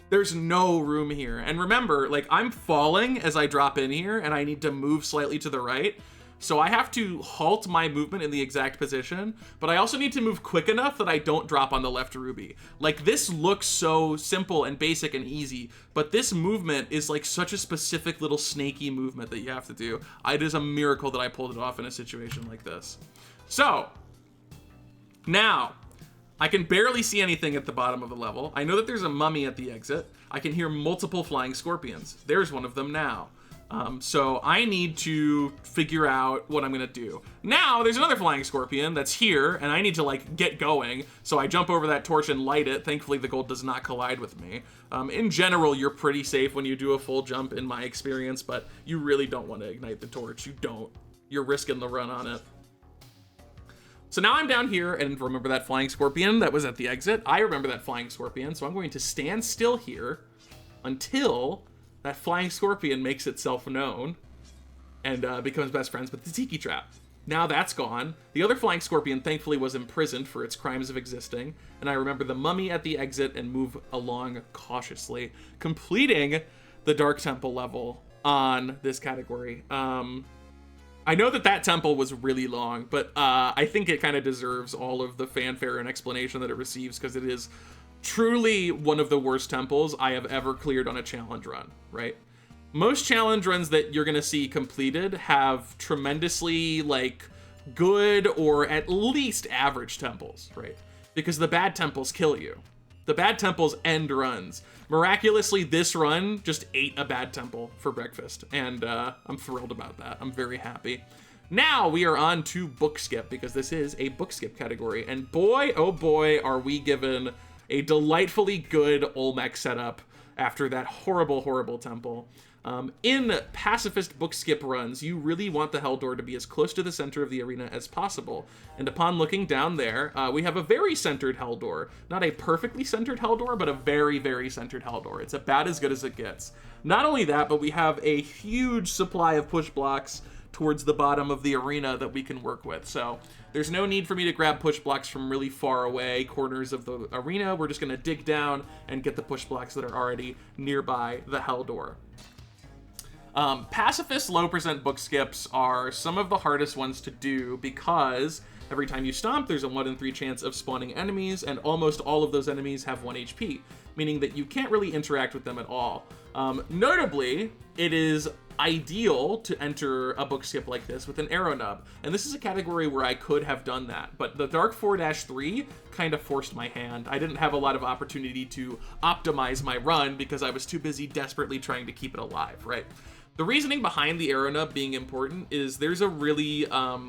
there's no room here. And remember, like, I'm falling as I drop in here, and I need to move slightly to the right. So I have to halt my movement in the exact position, but I also need to move quick enough that I don't drop on the left ruby. Like, this looks so simple and basic and easy, but this movement is like such a specific little snaky movement that you have to do. It is a miracle that I pulled it off in a situation like this. So now I can barely see anything at the bottom of the level. I know that there's a mummy at the exit. I can hear multiple flying scorpions. There's one of them now. So I need to figure out what I'm gonna do. Now there's another flying scorpion that's here, and I need to like get going. So I jump over that torch and light it. Thankfully the gold does not collide with me. In general, you're pretty safe when you do a full jump in my experience, but you really don't want to ignite the torch. You don't. You're risking the run on it. So now I'm down here, and remember that flying scorpion that was at the exit? I remember that flying scorpion, so I'm going to stand still here until that flying scorpion makes itself known and becomes best friends with the Tiki trap. Now that's gone. The other flying scorpion thankfully was imprisoned for its crimes of existing, and I remember the mummy at the exit and move along cautiously, completing the Dark Temple level on this category. I know that temple was really long, but I think it kind of deserves all of the fanfare and explanation that it receives, because it is truly one of the worst temples I have ever cleared on a challenge run, right? Most challenge runs that you're gonna see completed have tremendously like good or at least average temples, right? Because the bad temples kill you. The bad temples end runs. Miraculously, this run just ate a bad temple for breakfast, and I'm thrilled about that. I'm very happy. Now we are on to book skip, because this is a book skip category, and boy, oh boy, are we given a delightfully good Olmec setup after that horrible, horrible temple. In pacifist book skip runs, you really want the hell door to be as close to the center of the arena as possible. And upon looking down there, we have a very centered hell door. Not a perfectly centered hell door, but a very, very centered hell door. It's about as good as it gets. Not only that, but we have a huge supply of push blocks towards the bottom of the arena that we can work with. So there's no need for me to grab push blocks from really far away corners of the arena. We're just going to dig down and get the push blocks that are already nearby the hell door. Pacifist low percent book skips are some of the hardest ones to do because every time you stomp, there's a 1 in 3 chance of spawning enemies, and almost all of those enemies have 1 HP, meaning that you can't really interact with them at all. Notably, it is ideal to enter a book skip like this with an arrow nub, and this is a category where I could have done that, but the Dark 4-3 kind of forced my hand. I didn't have a lot of opportunity to optimize my run because I was too busy desperately trying to keep it alive, right? The reasoning behind the arrow nub being important is there's a really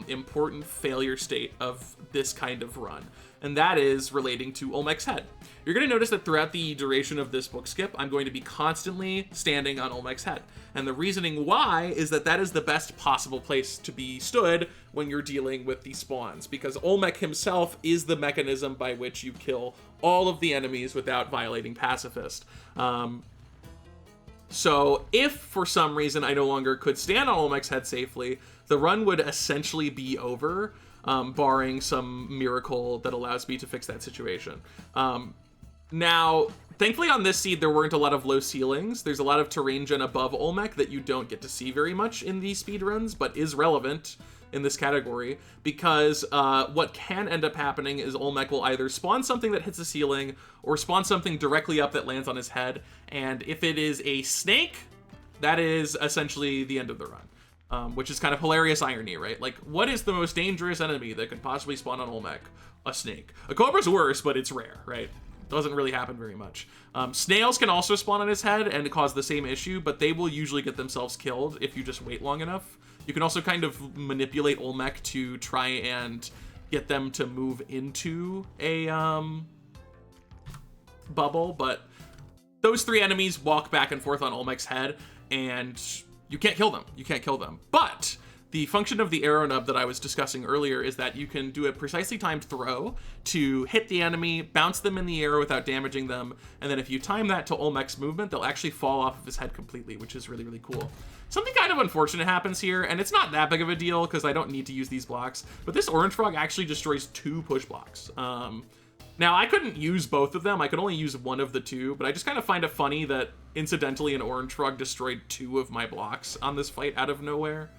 important failure state of this kind of run, and that is relating to Olmec's head. You're going to notice that throughout the duration of this book skip, I'm going to be constantly standing on Olmec's head. And the reasoning why is that that is the best possible place to be stood when you're dealing with the spawns, because Olmec himself is the mechanism by which you kill all of the enemies without violating Pacifist. So if for some reason I no longer could stand on Olmec's head safely, the run would essentially be over, barring some miracle that allows me to fix that situation. Now, thankfully on this seed, there weren't a lot of low ceilings. There's a lot of terrain gen above Olmec that you don't get to see very much in these speedruns, but is relevant in this category, because what can end up happening is Olmec will either spawn something that hits the ceiling or spawn something directly up that lands on his head, and if it is a snake, that is essentially the end of the run, which is kind of hilarious irony, right? Like, what is the most dangerous enemy that could possibly spawn on Olmec? A snake. A cobra's worse, but it's rare, right? Doesn't really happen very much. Snails can also spawn on his head and cause the same issue, but they will usually get themselves killed if you just wait long enough. You can also kind of manipulate Olmec to try and get them to move into a bubble, but those 3 enemies walk back and forth on Olmec's head, and you can't kill them. You can't kill them. But the function of the arrow nub that I was discussing earlier is that you can do a precisely timed throw to hit the enemy, bounce them in the air without damaging them, and then if you time that to Olmec's movement, they'll actually fall off of his head completely, which is really, really cool. Something kind of unfortunate happens here, and it's not that big of a deal because I don't need to use these blocks, but this orange frog actually destroys 2 push blocks. Now, I couldn't use both of them. I could only use one of the 2, but I just kind of find it funny that, incidentally, an orange frog destroyed 2 of my blocks on this fight out of nowhere.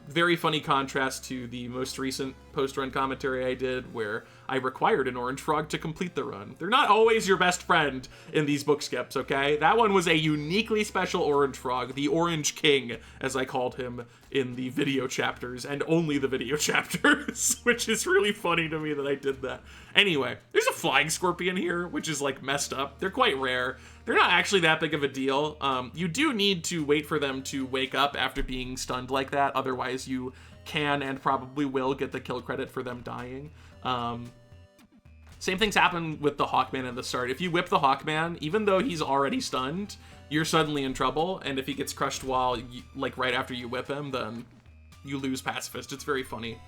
Very funny contrast to the most recent post-run commentary I did, where I required an orange frog to complete the run. They're not always your best friend in these book skips, okay? That one was a uniquely special orange frog, the Orange King, as I called him in the video chapters, and only the video chapters, which is really funny to me that I did that. Anyway, there's a flying scorpion here, which is like messed up. They're quite rare. They're not actually that big of a deal. You do need to wait for them to wake up after being stunned like that. Otherwise, you can and probably will get the kill credit for them dying. Same things happen with the Hawkman at the start. If you whip the Hawkman, even though he's already stunned, you're suddenly in trouble. And if he gets crushed while, like right after you whip him, then you lose Pacifist. It's very funny.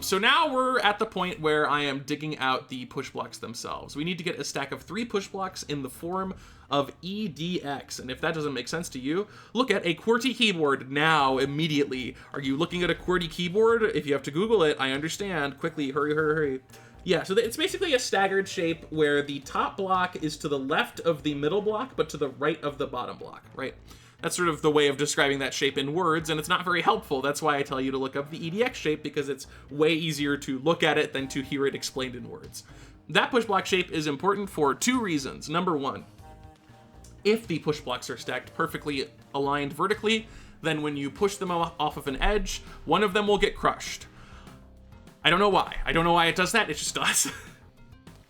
So now we're at the point where I am digging out the push blocks themselves. We need to get a stack of 3 push blocks in the form of EDX. And if that doesn't make sense to you, look at a QWERTY keyboard now, immediately. Are you looking at a QWERTY keyboard? If you have to Google it, I understand. Quickly, hurry, hurry, hurry. Yeah, so it's basically a staggered shape where the top block is to the left of the middle block, but to the right of the bottom block, right? That's sort of the way of describing that shape in words, and it's not very helpful. That's why I tell you to look up the EDX shape, because it's way easier to look at it than to hear it explained in words. That push block shape is important for 2 reasons. Number 1, if the push blocks are stacked perfectly aligned vertically, then when you push them off of an edge, one of them will get crushed. I don't know why. I don't know why it does that. It just does.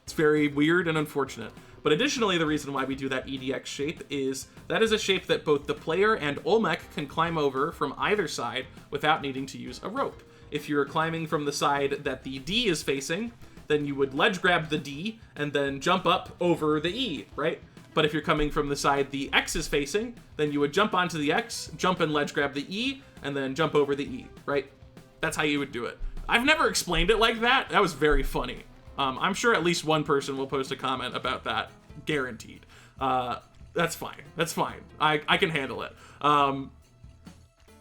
It's very weird and unfortunate. But additionally, the reason why we do that EDX shape is that is a shape that both the player and Olmec can climb over from either side without needing to use a rope. If you're climbing from the side that the D is facing, then you would ledge grab the D and then jump up over the E, right? But if you're coming from the side the X is facing, then you would jump onto the X, jump and ledge grab the E, and then jump over the E, right? That's how you would do it. I've never explained it like that. That was very funny. I'm sure at least one person will post a comment about that, guaranteed. That's fine. That's fine. I can handle it.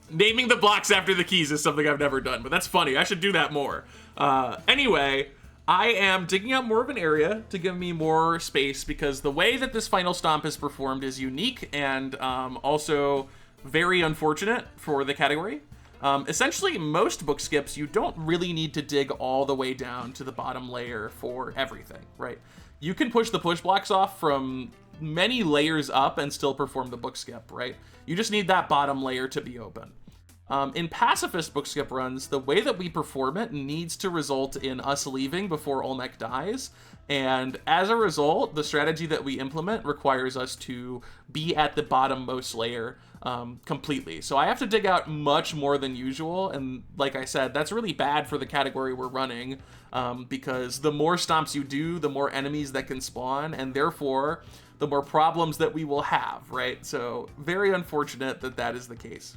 Naming the blocks after the keys is something I've never done, but that's funny. I should do that more. Anyway, I am digging out more of an area to give me more space because the way that this final stomp is performed is unique and also very unfortunate for the category. Essentially, most book skips, you don't really need to dig all the way down to the bottom layer for everything, right? You can push the push blocks off from many layers up and still perform the book skip, right? You just need that bottom layer to be open. In Pacifist book skip runs, the way that we perform it needs to result in us leaving before Olmec dies, and as a result, the strategy that we implement requires us to be at the bottommost layer completely. So I have to dig out much more than usual, and like I said, that's really bad for the category we're running, because the more stomps you do, the more enemies that can spawn, and therefore, the more problems that we will have, right? So very unfortunate that that is the case.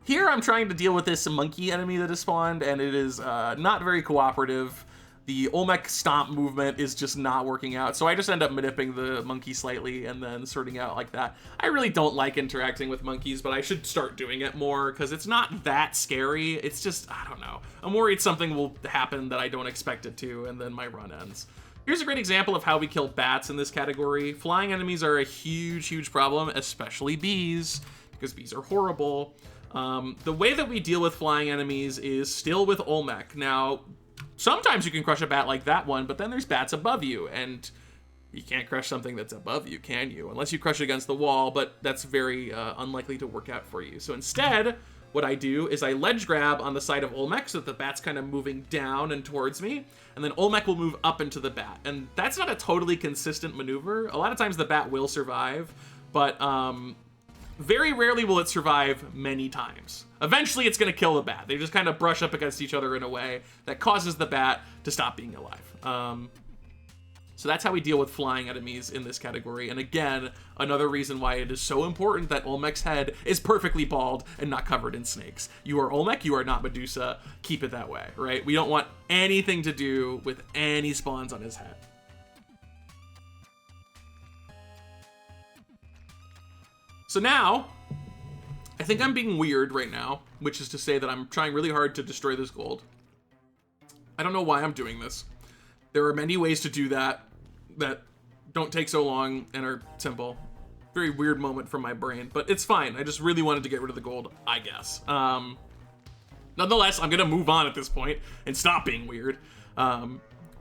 Here I'm trying to deal with this monkey enemy that has spawned, and it is not very cooperative. The Olmec stomp movement is just not working out, so I just end up manipping the monkey slightly and then sorting out like that. I really don't like interacting with monkeys, but I should start doing it more because it's not that scary. It's just, I don't know. I'm worried something will happen that I don't expect it to, and then my run ends. Here's a great example of how we kill bats in this category. Flying enemies are a huge, huge problem, especially bees, because bees are horrible. The way that we deal with flying enemies is still with Olmec. Now, sometimes you can crush a bat like that one, but then there's bats above you, and you can't crush something that's above you, can you? Unless you crush it against the wall, but that's very unlikely to work out for you. So instead, what I do is I ledge grab on the side of Olmec so that the bat's kind of moving down and towards me, and then Olmec will move up into the bat. And that's not a totally consistent maneuver. A lot of times the bat will survive, but very rarely will it survive many times. Eventually it's going to kill the bat. They just kind of brush up against each other in a way that causes the bat to stop being alive. So that's how we deal with flying enemies in this category. And again, another reason why it is so important that Olmec's head is perfectly bald and not covered in snakes. You are Olmec, you are not Medusa. Keep it that way, right? We don't want anything to do with any spawns on his head. So now, I think I'm being weird right now, which is to say that I'm trying really hard to destroy this gold. I don't know why I'm doing this. There are many ways to do that don't take so long and are simple. Very weird moment from my brain, but it's fine. I just really wanted to get rid of the gold, I guess. Nonetheless, I'm gonna move on at this point and stop being weird.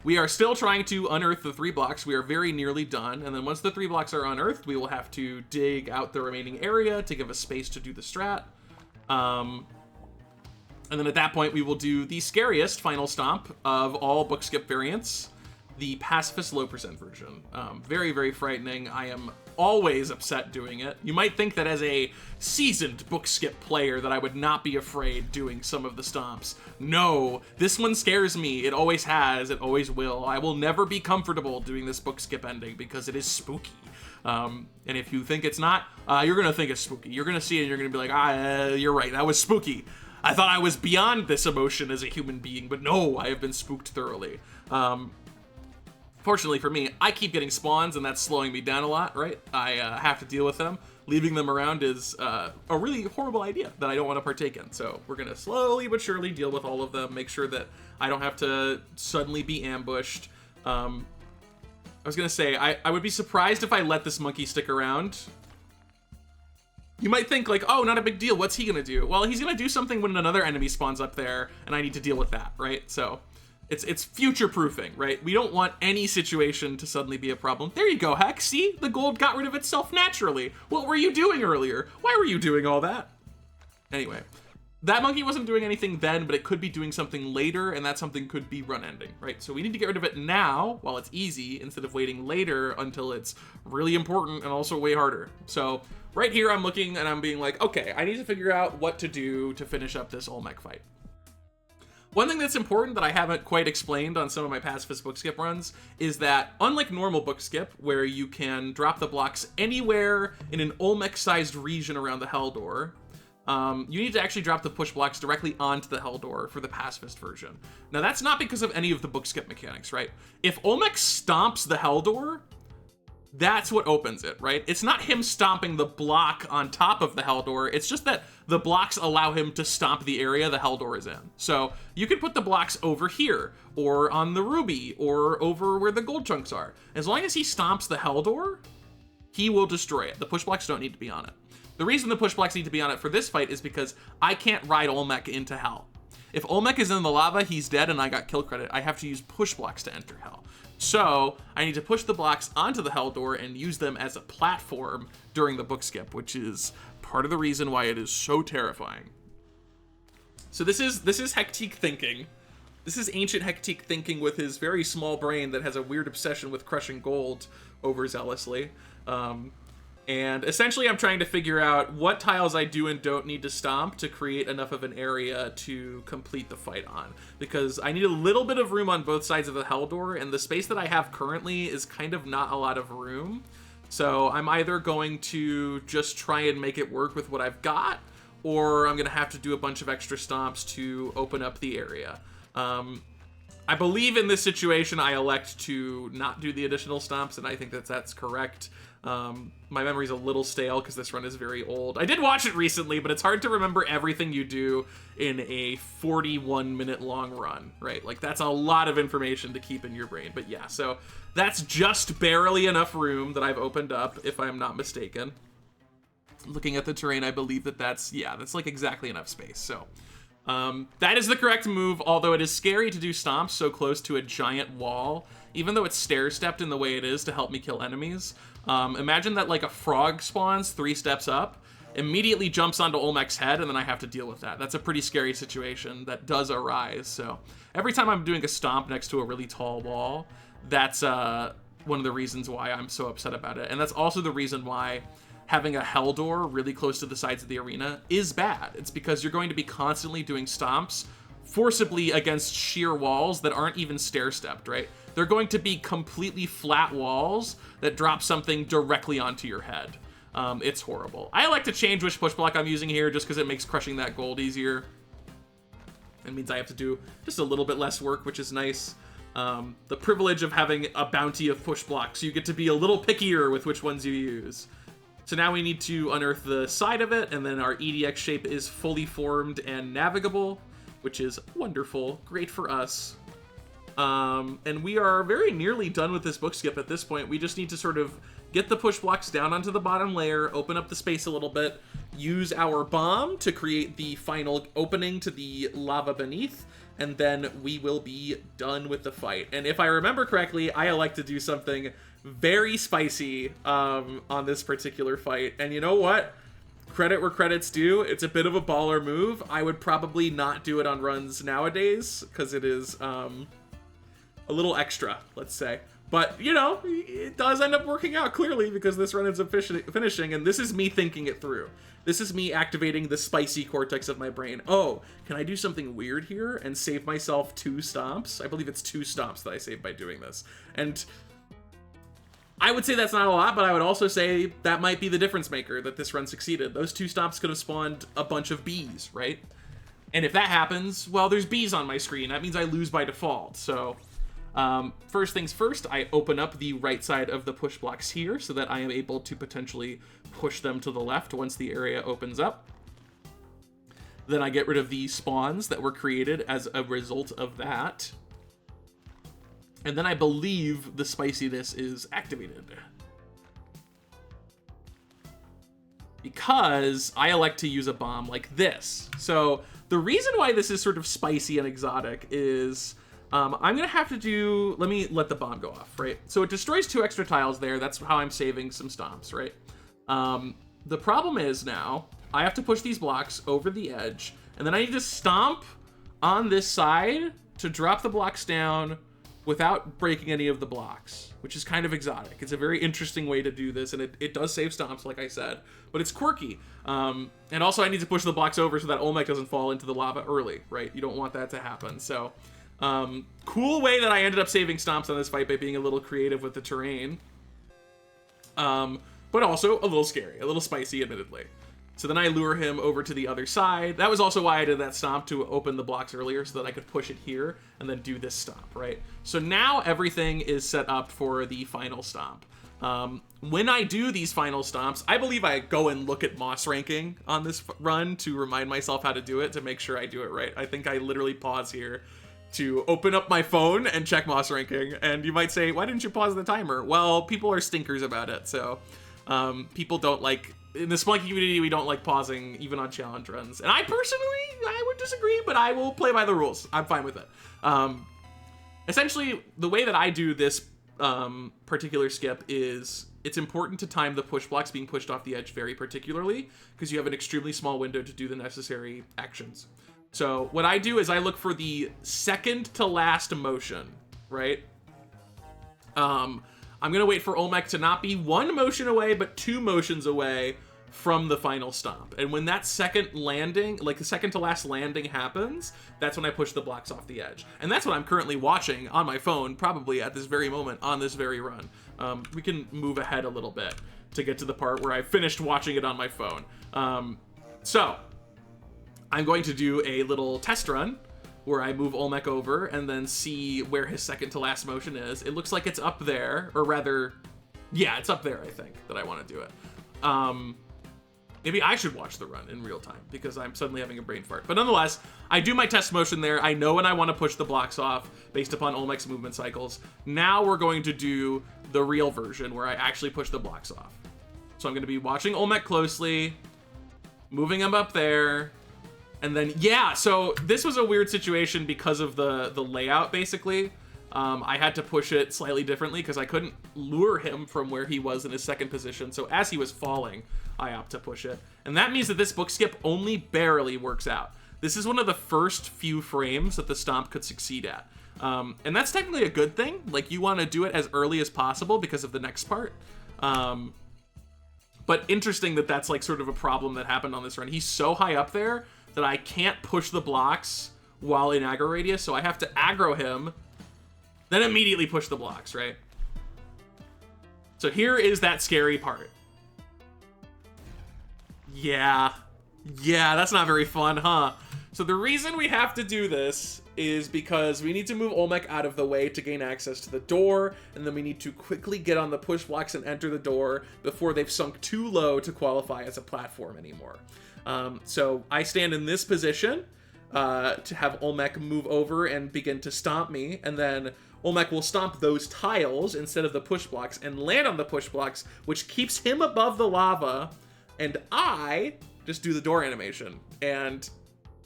We are still trying to unearth the 3 blocks. We are very nearly done. And then once the 3 blocks are unearthed, we will have to dig out the remaining area to give us space to do the strat. And then at that point, we will do the scariest final stomp of all book skip variants, the Pacifist low percent version. Very, very frightening. I am always upset doing it. You might think that as a seasoned book skip player that I would not be afraid doing some of the stomps. No, this one scares me. It always has, it always will. I will never be comfortable doing this book skip ending because it is spooky. And if you think it's not, you're gonna think it's spooky. You're gonna see it and you're gonna be like, you're right, that was spooky. I thought I was beyond this emotion as a human being, but no, I have been spooked thoroughly. Fortunately for me, I keep getting spawns and that's slowing me down a lot, right? I have to deal with them. Leaving them around is a really horrible idea that I don't want to partake in. So we're gonna slowly but surely deal with all of them, make sure that I don't have to suddenly be ambushed. I was gonna say, I would be surprised if I let this monkey stick around. You might think like, oh, not a big deal, what's he gonna do? Well, he's gonna do something when another enemy spawns up there and I need to deal with that, right? So it's future-proofing, right? We don't want any situation to suddenly be a problem. There you go, Heck. See? The gold got rid of itself naturally. What were you doing earlier? Why were you doing all that? Anyway, that monkey wasn't doing anything then, but it could be doing something later, and that something could be run ending, right? So we need to get rid of it now while it's easy instead of waiting later until it's really important and also way harder. So right here, I'm looking and I'm being like, okay, I need to figure out what to do to finish up this Olmec fight. One thing that's important that I haven't quite explained on some of my Pacifist book skip runs is that, unlike normal book skip, where you can drop the blocks anywhere in an Olmec-sized region around the Hell Door, you need to actually drop the push blocks directly onto the Hell Door for the Pacifist version. Now, that's not because of any of the book skip mechanics, right? If Olmec stomps the Hell Door, that's what opens it, right? It's not him stomping the block on top of the Hell Door. It's just that the blocks allow him to stomp the area the Hell Door is in. So you can put the blocks over here, or on the ruby, or over where the gold chunks are. As long as he stomps the Hell Door, he will destroy it. The push blocks don't need to be on it. The reason the push blocks need to be on it for this fight is because I can't ride Olmec into Hell. If Olmec is in the lava, he's dead and I got kill credit. I have to use push blocks to enter Hell. So I need to push the blocks onto the Hell Door and use them as a platform during the book skip, which is part of the reason why it is so terrifying. So this is Hectique thinking. This is ancient Hectique thinking with his very small brain that has a weird obsession with crushing gold overzealously. And essentially I'm trying to figure out what tiles I do and don't need to stomp to create enough of an area to complete the fight on. Because I need a little bit of room on both sides of the Hell Door, and the space that I have currently is kind of not a lot of room. So I'm either going to just try and make it work with what I've got, or I'm going to have to do a bunch of extra stomps to open up the area. I believe in this situation I elect to not do the additional stomps, and I think that that's correct. My memory's a little stale because this run is very old. I did watch it recently, but it's hard to remember everything you do in a 41-minute long run, right? Like, that's a lot of information to keep in your brain. But yeah, so that's just barely enough room that I've opened up, if I'm not mistaken. Looking at the terrain, I believe that that's like exactly enough space. So that is the correct move, although it is scary to do stomps so close to a giant wall, even though it's stair-stepped in the way it is to help me kill enemies. Imagine that like a frog spawns 3 steps up, immediately jumps onto Olmec's head, and then I have to deal with that. That's a pretty scary situation that does arise. So every time I'm doing a stomp next to a really tall wall, that's one of the reasons why I'm so upset about it. And that's also the reason why having a Hell Door really close to the sides of the arena is bad. It's because you're going to be constantly doing stomps forcibly against sheer walls that aren't even stair-stepped, right? They're going to be completely flat walls that drop something directly onto your head. It's horrible. I like to change which push block I'm using here just because it makes crushing that gold easier. It means I have to do just a little bit less work, which is nice. The privilege of having a bounty of push blocks. You get to be a little pickier with which ones you use. So now we need to unearth the side of it, and then our EDX shape is fully formed and navigable, which is wonderful. Great for us. And we are very nearly done with this book skip at this point. We just need to sort of get the push blocks down onto the bottom layer, open up the space a little bit, use our bomb to create the final opening to the lava beneath, and then we will be done with the fight. And if I remember correctly, I like to do something very spicy on this particular fight. And you know what? Credit where credit's due. It's a bit of a baller move. I would probably not do it on runs nowadays because it is a little extra, let's say. But, you know, it does end up working out clearly because this run ends up finishing, and this is me thinking it through. This is me activating the spicy cortex of my brain. Oh, can I do something weird here and save myself 2 stomps? I believe it's 2 stomps that I saved by doing this. And I would say that's not a lot, but I would also say that might be the difference maker that this run succeeded. Those 2 stomps could have spawned a bunch of bees, right? And if that happens, well, there's bees on my screen. That means I lose by default. So first things first, I open up the right side of the push blocks here so that I am able to potentially push them to the left once the area opens up. Then I get rid of the spawns that were created as a result of that. And then I believe the spiciness is activated. Because I elect to use a bomb like this. So the reason why this is sort of spicy and exotic is I'm going to have to do... Let me let the bomb go off, right? So it destroys 2 extra tiles there. That's how I'm saving some stomps, right? The problem is now I have to push these blocks over the edge. And then I need to stomp on this side to drop the blocks down, without breaking any of the blocks, which is kind of exotic. It's a very interesting way to do this, and it does save stomps, like I said, but it's quirky. And also I need to push the blocks over so that Olmec doesn't fall into the lava early, right? You don't want that to happen. So cool way that I ended up saving stomps on this fight by being a little creative with the terrain. But also a little scary, a little spicy, admittedly. So then I lure him over to the other side. That was also why I did that stomp, to open the blocks earlier so that I could push it here and then do this stomp, right? So now everything is set up for the final stomp. When I do these final stomps, I believe I go and look at Moss ranking on this run to remind myself how to do it, to make sure I do it right. I think I literally pause here to open up my phone and check Moss ranking. And you might say, why didn't you pause the timer? Well, people are stinkers about it. So people don't like... In the Spelunky community, we don't like pausing, even on challenge runs. And I personally, I would disagree, but I will play by the rules. I'm fine with it. Essentially, the way that I do this particular skip is it's important to time the push blocks being pushed off the edge very particularly, because you have an extremely small window to do the necessary actions. So what I do is I look for the second to last motion, right? I'm going to wait for Olmec to not be one motion away, but 2 motions away from the final stomp. And when that second landing, like the second to last landing happens, that's when I push the blocks off the edge. And that's what I'm currently watching on my phone, probably at this very moment on this very run. We can move ahead a little bit to get to the part where I finished watching it on my phone. So I'm going to do a little test run where I move Olmec over and then see where his second to last motion is. It looks like it's up there, or rather, yeah, it's up there, I think, that I want to do it. Maybe I should watch the run in real time because I'm suddenly having a brain fart. But nonetheless, I do my test motion there. I know when I want to push the blocks off based upon Olmec's movement cycles. Now we're going to do the real version where I actually push the blocks off. So I'm going to be watching Olmec closely, moving him up there. And then, yeah, so this was a weird situation because of the layout, basically. I had to push it slightly differently because I couldn't lure him from where he was in his second position. So as he was falling, I opt to push it. And that means that this book skip only barely works out. This is one of the first few frames that the stomp could succeed at. And that's technically a good thing. Like, you want to do it as early as possible because of the next part. But interesting that that's like sort of a problem that happened on this run. He's so high up there that I can't push the blocks while in aggro radius, so I have to aggro him, then immediately push the blocks, right? So here is that scary part. Yeah, that's not very fun, huh? So the reason we have to do this is because we need to move Olmec out of the way to gain access to the door, and then we need to quickly get on the push blocks and enter the door before they've sunk too low to qualify as a platform anymore. So I stand in this position to have Olmec move over and begin to stomp me, and then Olmec will stomp those tiles instead of the push blocks and land on the push blocks, which keeps him above the lava, and I just do the door animation, and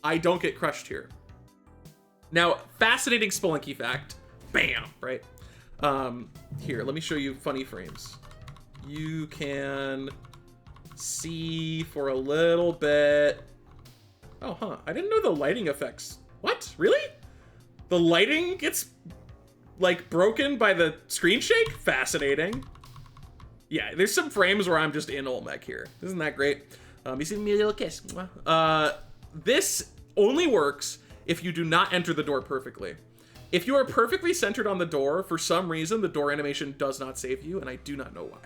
I don't get crushed here. Now, fascinating Spelunky fact, bam, right? Here, let me show you funny frames. You can see for a little bit. Oh, huh. I didn't know the lighting effects. What? Really? The lighting gets, like, broken by the screen shake? Fascinating. Yeah, there's some frames where I'm just in Olmec here. Isn't that great? He's giving me a little kiss. This only works if you do not enter the door perfectly. If you are perfectly centered on the door, for some reason, the door animation does not save you, and I do not know why.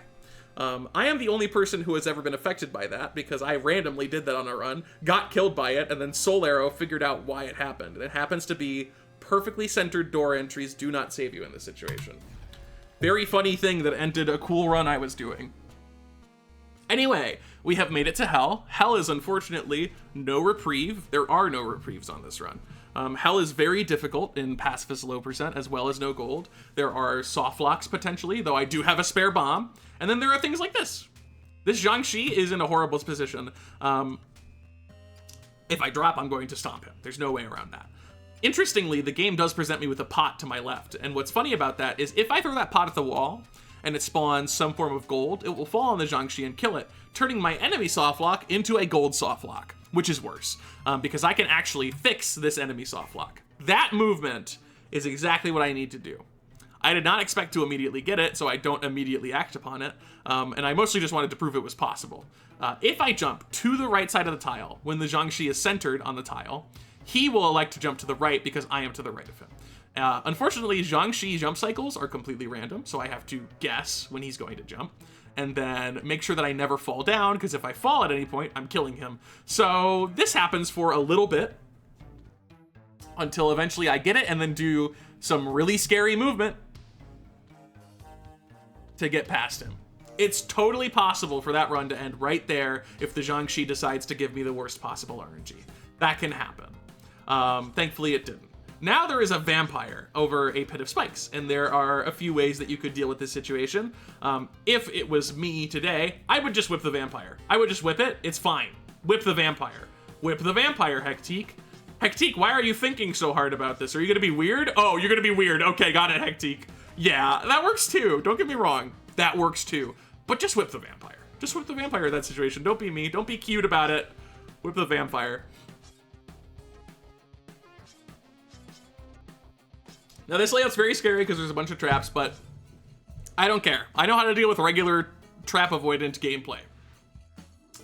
I am the only person who has ever been affected by that because I randomly did that on a run, got killed by it, and then Soul Arrow figured out why it happened. And it happens to be perfectly centered door entries do not save you in this situation. Very funny thing that ended a cool run I was doing. Anyway, we have made it to Hell. Hell is unfortunately no reprieve. There are no reprieves on this run. Hell is very difficult in Pacifist low percent as well as no gold. There are soft locks potentially, though I do have a spare bomb. And then there are things like this. This Jiangxi is in a horrible position. If I drop, I'm going to stomp him. There's no way around that. Interestingly, the game does present me with a pot to my left. And what's funny about that is if I throw that pot at the wall and it spawns some form of gold, it will fall on the Jiangxi and kill it, turning my enemy softlock into a gold softlock, which is worse, because I can actually fix this enemy softlock. That movement is exactly what I need to do. I did not expect to immediately get it, so I don't immediately act upon it. And I mostly just wanted to prove it was possible. If I jump to the right side of the tile, when the Jiangshi is centered on the tile, he will elect to jump to the right because I am to the right of him. Unfortunately, Jiangshi jump cycles are completely random, so I have to guess when he's going to jump, and then make sure that I never fall down, because if I fall at any point, I'm killing him. So this happens for a little bit, until eventually I get it, and then do some really scary movement to get past him. It's totally possible for that run to end right there if the Jiangshi decides to give me the worst possible RNG. That can happen. Thankfully it didn't. Now there is a vampire over a pit of spikes, and there are a few ways that you could deal with this situation. If it was me today, I would just whip the vampire. I would just whip it, it's fine. Whip the vampire. Whip the vampire, Hectique. Hectique, why are you thinking so hard about this? Are you gonna be weird? Oh, you're gonna be weird. Okay, got it, Hectique. Yeah, that works too. Don't get me wrong. That works too. But just whip the vampire. Just whip the vampire in that situation. Don't be me. Don't be cute about it. Whip the vampire. Now this layout's very scary because there's a bunch of traps, but I don't care. I know how to deal with regular trap avoidant gameplay.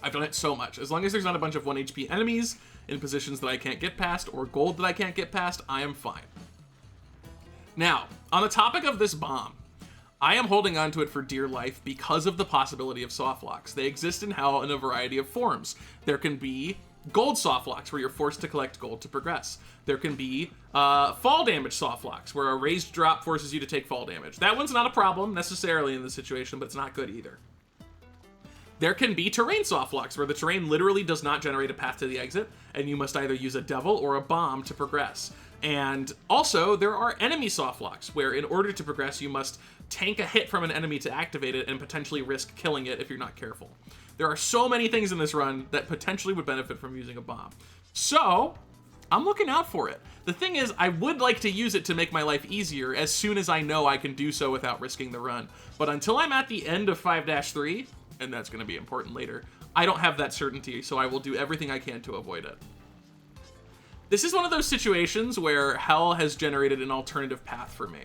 I've done it so much. As long as there's not a bunch of 1 HP enemies in positions that I can't get past or gold that I can't get past, I am fine. Now, on the topic of this bomb, I am holding on to it for dear life because of the possibility of softlocks. They exist in Hell in a variety of forms. There can be gold softlocks where you're forced to collect gold to progress. There can be fall damage softlocks where a raised drop forces you to take fall damage. That one's not a problem necessarily in this situation, but it's not good either. There can be terrain softlocks where the terrain literally does not generate a path to the exit, and you must either use a devil or a bomb to progress. And also, there are enemy softlocks where in order to progress, you must tank a hit from an enemy to activate it and potentially risk killing it if you're not careful. There are so many things in this run that potentially would benefit from using a bomb. So, I'm looking out for it. The thing is, I would like to use it to make my life easier as soon as I know I can do so without risking the run. But until I'm at the end of 5-3, and that's going to be important later, I don't have that certainty, so I will do everything I can to avoid it. This is one of those situations where Hell has generated an alternative path for me.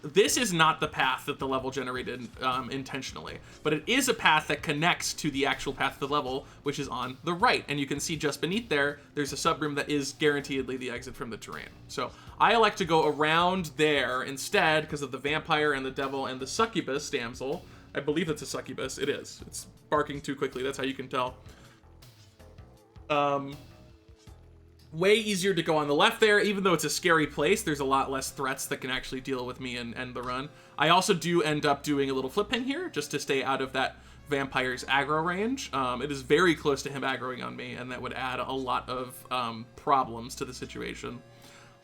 This is not the path that the level generated intentionally, but it is a path that connects to the actual path of the level, which is on the right. And you can see just beneath there, there's a subroom that is guaranteedly the exit from the terrain. So I elect to go around there instead because of the vampire and the devil and the succubus damsel. I believe it's a succubus. It is. It's barking too quickly. That's how you can tell. Way easier to go on the left there. Even though it's a scary place, there's a lot less threats that can actually deal with me and end the run. I also do end up doing a little flip ping here just to stay out of that vampire's aggro range. It is very close to him aggroing on me, and that would add a lot of problems to the situation.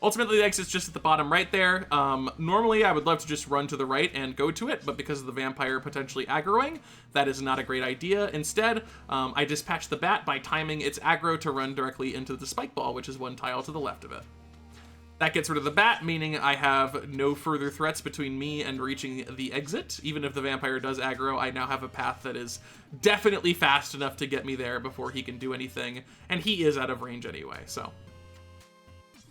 Ultimately, the exit's just at the bottom right there. Normally, I would love to just run to the right and go to it, but because of the vampire potentially aggroing, that is not a great idea. Instead, I dispatch the bat by timing its aggro to run directly into the spike ball, which is one tile to the left of it. That gets rid of the bat, meaning I have no further threats between me and reaching the exit. Even if the vampire does aggro, I now have a path that is definitely fast enough to get me there before he can do anything, and he is out of range anyway, so...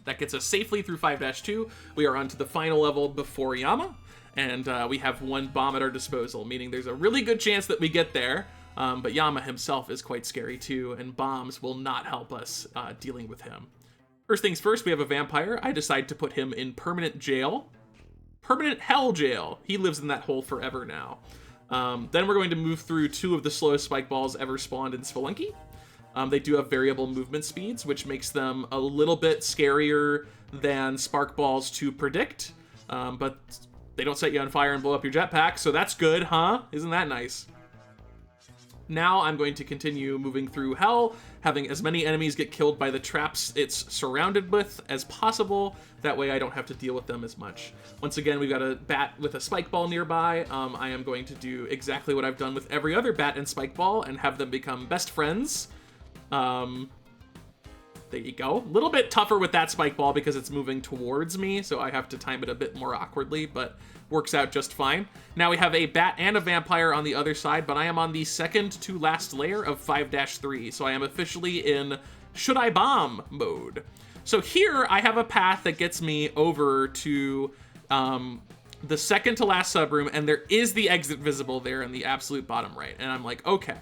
That gets us safely through 5-2. We are on to the final level before Yama, and we have one bomb at our disposal, meaning there's a really good chance that we get there, but Yama himself is quite scary too, and bombs will not help us dealing with him. First things first, we have a vampire. I decide to put him in permanent jail. Permanent hell jail. He lives in that hole forever now. Then we're going to move through 2 of the slowest spike balls ever spawned in Spelunky. They do have variable movement speeds, which makes them a little bit scarier than spark balls to predict, but they don't set you on fire and blow up your jetpack, so that's good, huh? Isn't that nice? Now I'm going to continue moving through Hell, having as many enemies get killed by the traps it's surrounded with as possible. That way I don't have to deal with them as much. Once again, we've got a bat with a spike ball nearby. I am going to do exactly what I've done with every other bat and spike ball and have them become best friends. There you go. A little bit tougher with that spike ball because it's moving towards me, so I have to time it a bit more awkwardly, but works out just fine. Now we have a bat and a vampire on the other side, but I am on the second to last layer of 5-3, so I am officially in should I bomb mode. So here I have a path that gets me over to the second to last subroom, and there is the exit visible there in the absolute bottom right. And I'm like, okay,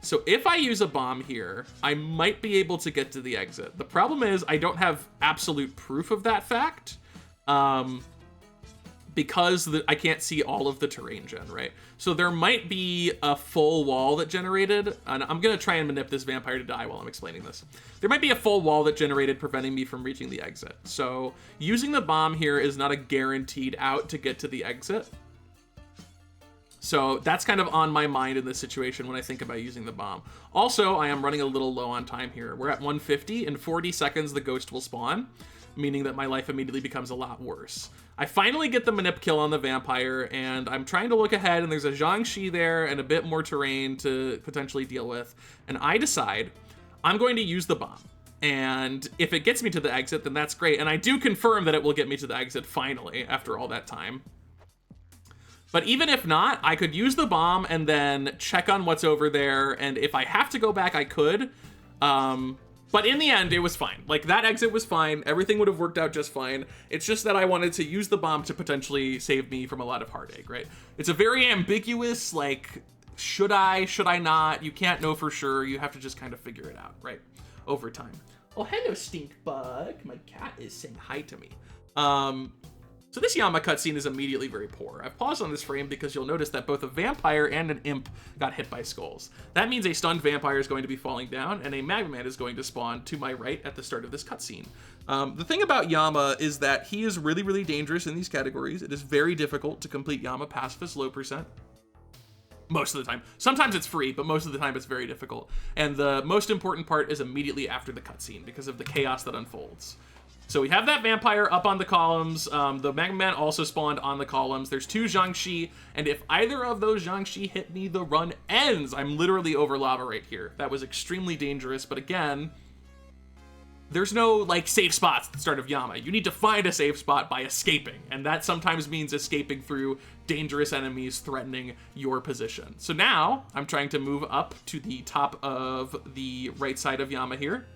so if I use a bomb here, I might be able to get to the exit. The problem is I don't have absolute proof of that fact, because I can't see all of the terrain gen, right? So there might be a full wall that generated, and I'm gonna try and manip this vampire to die while I'm explaining this. There might be a full wall that generated preventing me from reaching the exit. So using the bomb here is not a guaranteed out to get to the exit. So that's kind of on my mind in this situation when I think about using the bomb. Also, I am running a little low on time here. We're at 150. In 40 seconds, the ghost will spawn, meaning that my life immediately becomes a lot worse. I finally get the manip kill on the vampire, and I'm trying to look ahead, and there's a Jiangshi there and a bit more terrain to potentially deal with. And I decide I'm going to use the bomb. And if it gets me to the exit, then that's great. And I do confirm that it will get me to the exit finally after all that time. But even if not, I could use the bomb and then check on what's over there. And if I have to go back, I could. But in the end, it was fine. Like, that exit was fine. Everything would have worked out just fine. It's just that I wanted to use the bomb to potentially save me from a lot of heartache, right? It's a very ambiguous, like, should I not? You can't know for sure. You have to just kind of figure it out, right? Over time. Oh, hello, stink bug. My cat is saying hi to me. So this Yama cutscene is immediately very poor. I've paused on this frame because you'll notice that both a vampire and an imp got hit by skulls. That means a stunned vampire is going to be falling down, and a magma man is going to spawn to my right at the start of this cutscene. The thing about Yama is that he is really, really dangerous in these categories. It is very difficult to complete Yama Pacifist low percent. Most of the time. Sometimes it's free, but most of the time it's very difficult. And the most important part is immediately after the cutscene because of the chaos that unfolds. So we have that vampire up on the columns. The magma man also spawned on the columns. There's two Jiangshi, and if either of those Jiangshi hit me, the run ends. I'm literally over lava right here. That was extremely dangerous, but again, there's no, like, safe spots at the start of Yama. You need to find a safe spot by escaping, and that sometimes means escaping through dangerous enemies threatening your position. So now, I'm trying to move up to the top of the right side of Yama here.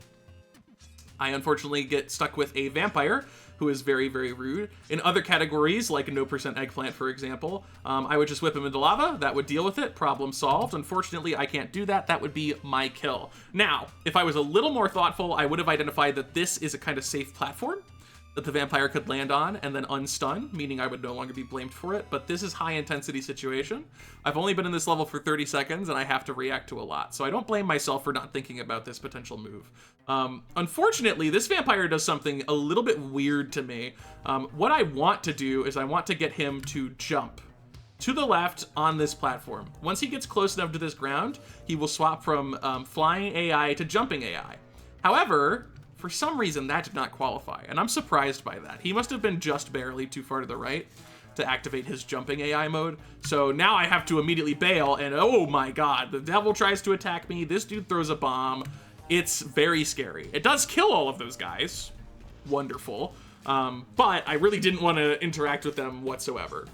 I unfortunately get stuck with a vampire who is very, very rude. In other categories, like a no percent eggplant, for example, I would just whip him into lava. That would deal with it. Problem solved. Unfortunately, I can't do that. That would be my kill. Now, if I was a little more thoughtful, I would have identified that this is a kind of safe platform that the vampire could land on and then unstun, meaning I would no longer be blamed for it. But this is high intensity situation. I've only been in this level for 30 seconds and I have to react to a lot. So I don't blame myself for not thinking about this potential move. Unfortunately, this vampire does something a little bit weird to me. What I want to do is I want to get him to jump to the left on this platform. Once he gets close enough to this ground, he will swap from flying AI to jumping AI. However, for some reason, that did not qualify, and I'm surprised by that. He must have been just barely too far to the right to activate his jumping AI mode. So now I have to immediately bail, and oh my god, the devil tries to attack me. This dude throws a bomb. It's very scary. It does kill all of those guys. Wonderful. But I really didn't want to interact with them whatsoever.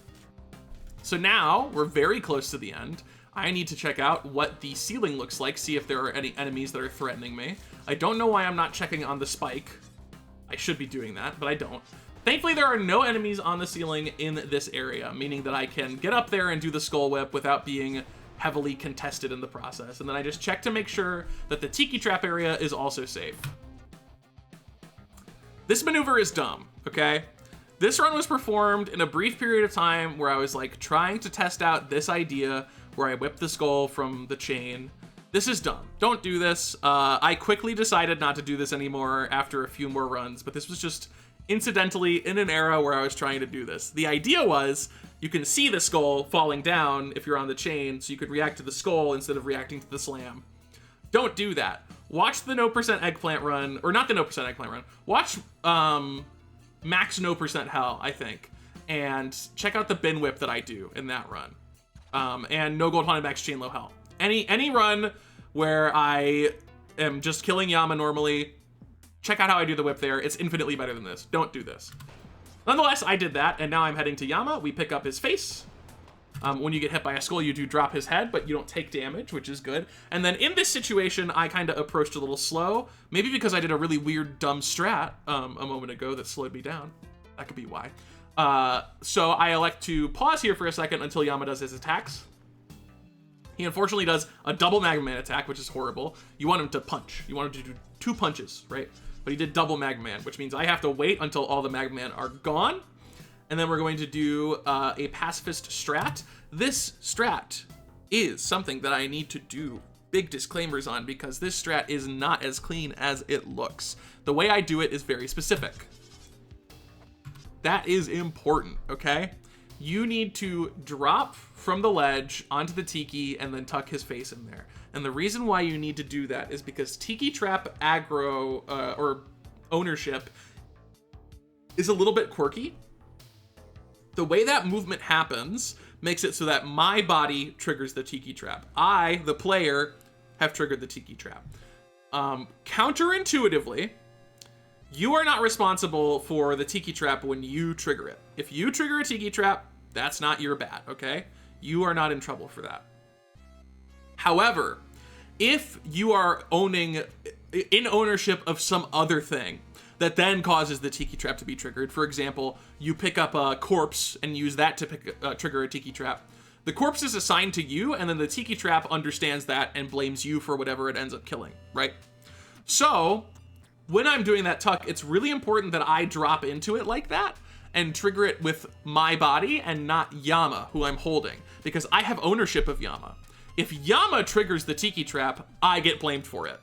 So now we're very close to the end. I need to check out what the ceiling looks like, see if there are any enemies that are threatening me. I don't know why I'm not checking on the spike. I should be doing that, but I don't. Thankfully, there are no enemies on the ceiling in this area, meaning that I can get up there and do the skull whip without being heavily contested in the process. And then I just check to make sure that the tiki trap area is also safe. This maneuver is dumb, okay? This run was performed in a brief period of time where I was like trying to test out this idea where I whip the skull from the chain. This is dumb. Don't do this. I quickly decided not to do this anymore after a few more runs, but this was just incidentally in an era where I was trying to do this. The idea was you can see the skull falling down if you're on the chain, so you could react to the skull instead of reacting to the slam. Don't do that. Watch the no percent eggplant run, or not the no percent eggplant run. Watch max no percent hell, I think, and check out the bin whip that I do in that run. And no gold haunted max chain low hell. Any run where I am just killing Yama normally, check out how I do the whip there. It's infinitely better than this. Don't do this. Nonetheless, I did that, and now I'm heading to Yama. We pick up his face. When you get hit by a skull, you do drop his head, but you don't take damage, which is good. And then in this situation, I kind of approached a little slow, maybe because I did a really weird, dumb strat a moment ago that slowed me down. That could be why. So I elect to pause here for a second until Yama does his attacks. He unfortunately does a double Magma Man attack, which is horrible. You want him to punch. You want him to do 2 punches, right? But he did double Magma Man, which means I have to wait until all the Magma Man are gone. And then we're going to do a Pacifist strat. This strat is something that I need to do big disclaimers on because this strat is not as clean as it looks. The way I do it is very specific. That is important, okay? You need to drop from the ledge onto the Tiki and then tuck his face in there. And the reason why you need to do that is because Tiki Trap aggro or ownership is a little bit quirky. The way that movement happens makes it so that my body triggers the Tiki Trap. I, the player, have triggered the Tiki Trap. Counterintuitively, you are not responsible for the Tiki Trap when you trigger it. If you trigger a Tiki Trap, that's not your bad, okay? You are not in trouble for that. However, if you are in ownership of some other thing that then causes the Tiki Trap to be triggered, for example, you pick up a corpse and use that to trigger a Tiki Trap, the corpse is assigned to you, and then the Tiki Trap understands that and blames you for whatever it ends up killing, right? So, when I'm doing that tuck, it's really important that I drop into it like that and trigger it with my body and not Yama, who I'm holding, because I have ownership of Yama. If Yama triggers the Tiki Trap, I get blamed for it.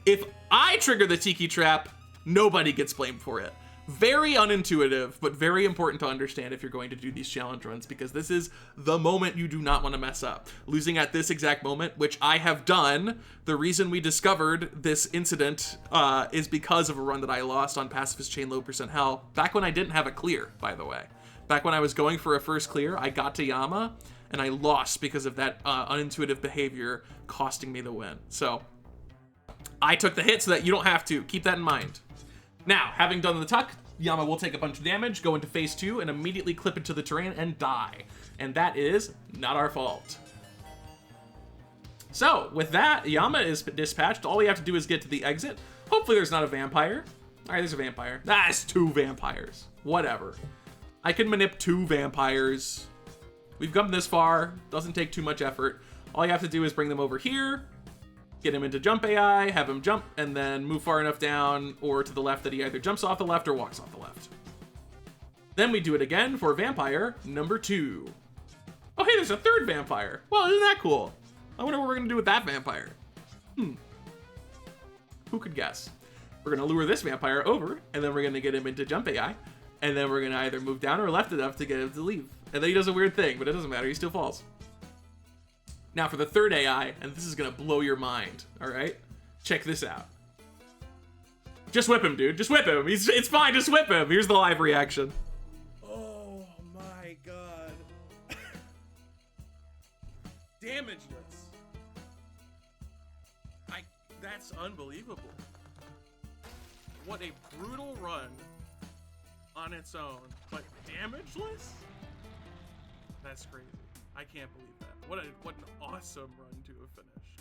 If I trigger the Tiki Trap, nobody gets blamed for it. Very unintuitive, but very important to understand if you're going to do these challenge runs, because this is the moment you do not want to mess up. Losing at this exact moment, which I have done. The reason we discovered this incident is because of a run that I lost on Pacifist Chain Low Percent Hell, back when I didn't have a clear, by the way. Back when I was going for a first clear, I got to Yama, and I lost because of that unintuitive behavior costing me the win. So, I took the hit so that you don't have to. Keep that in mind. Now, having done the tuck, Yama will take a bunch of damage, go into phase 2, and immediately clip into the terrain and die. And that is not our fault. So, with that, Yama is dispatched. All we have to do is get to the exit. Hopefully there's not a vampire. Alright, there's a vampire. Ah, it's 2 vampires. Whatever. I can manip 2 vampires. We've come this far. Doesn't take too much effort. All you have to do is bring them over here, get him into jump AI, have him jump, and then move far enough down or to the left that he either jumps off the left or walks off the left. Then we do it again for vampire number 2. Oh, hey, there's a 3rd vampire. Well, isn't that cool? I wonder what we're going to do with that vampire. Who could guess? We're going to lure this vampire over, and then we're going to get him into jump AI, and then we're going to either move down or left enough to get him to leave. And then he does a weird thing, but it doesn't matter. He still falls. Now for the 3rd AI, and this is gonna blow your mind, all right? Check this out. Just whip him, dude. Just whip him. It's fine, just whip him. Here's the live reaction. Oh my god. Damageless. That's unbelievable. What a brutal run on its own, but damageless? That's crazy. I can't believe that. What an awesome run to have finished.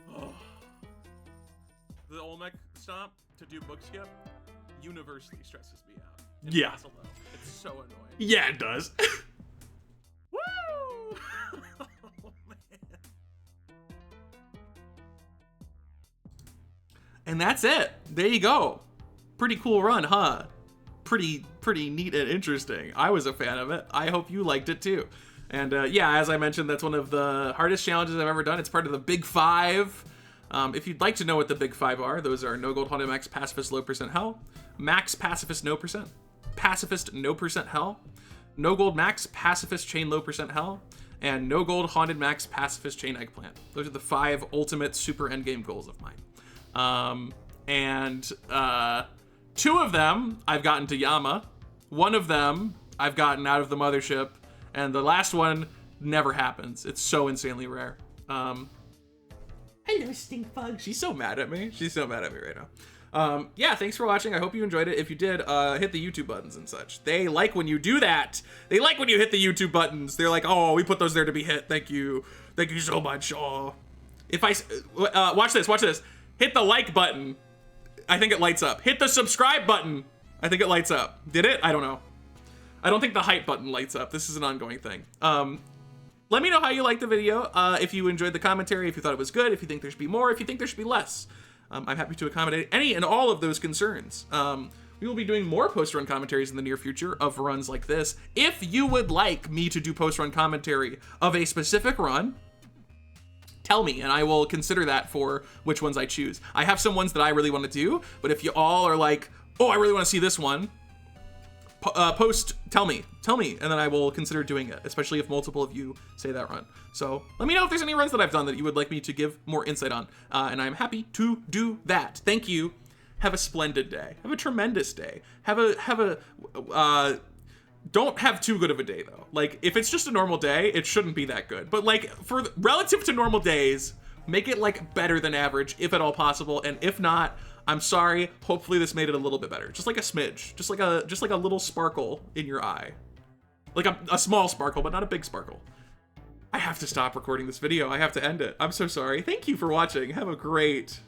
Wow. Oh. The Olmec stomp to do book skip universally stresses me out. Yeah. It's so annoying. Yeah, it does. Woo! Oh, man. And that's it. There you go. Pretty cool run, huh? Pretty neat and interesting. I was a fan of it. I hope you liked it too. And yeah, as I mentioned, that's one of the hardest challenges I've ever done. It's part of the Big 5. If you'd like to know what the Big 5 are, those are No Gold, Haunted Max, Pacifist, Low Percent Hell, Max, Pacifist, No Percent, Pacifist, No Percent Hell, No Gold Max, Pacifist, Chain Low Percent Hell, and No Gold, Haunted Max, Pacifist, Chain Eggplant. Those are the 5 ultimate super endgame goals of mine. 2 of them I've gotten to Yama. 1 of them I've gotten out of the Mothership, and the last one never happens. It's so insanely rare. Hello, Stinkbug. She's so mad at me. She's so mad at me right now. Yeah, thanks for watching. I hope you enjoyed it. If you did, hit the YouTube buttons and such. They like when you do that. They like when you hit the YouTube buttons. They're like, oh, we put those there to be hit. Thank you. Thank you so much. Oh. If I, watch this. Hit the like button. I think it lights up. Hit the subscribe button. I think it lights up. Did it? I don't know. I don't think the hype button lights up. This is an ongoing thing. Let me know how you liked the video. If you enjoyed the commentary, if you thought it was good, if you think there should be more, if you think there should be less. I'm happy to accommodate any and all of those concerns. We will be doing more post-run commentaries in the near future of runs like this. If you would like me to do post-run commentary of a specific run, tell me, and I will consider that for which ones I choose. I have some ones that I really want to do, but if you all are like, oh, I really want to see this one, tell me, and then I will consider doing it, especially if multiple of you say that run. So let me know if there's any runs that I've done that you would like me to give more insight on, and I'm happy to do that. Thank you. Have a splendid day. Have a tremendous day. Don't have too good of a day though. Like, if it's just a normal day, it shouldn't be that good. But like, relative to normal days, make it like better than average, if at all possible. And if not, I'm sorry. Hopefully this made it a little bit better. Just like a smidge. Just like a little sparkle in your eye. Like a small sparkle, but not a big sparkle. I have to stop recording this video. I have to end it. I'm so sorry. Thank you for watching. Have a great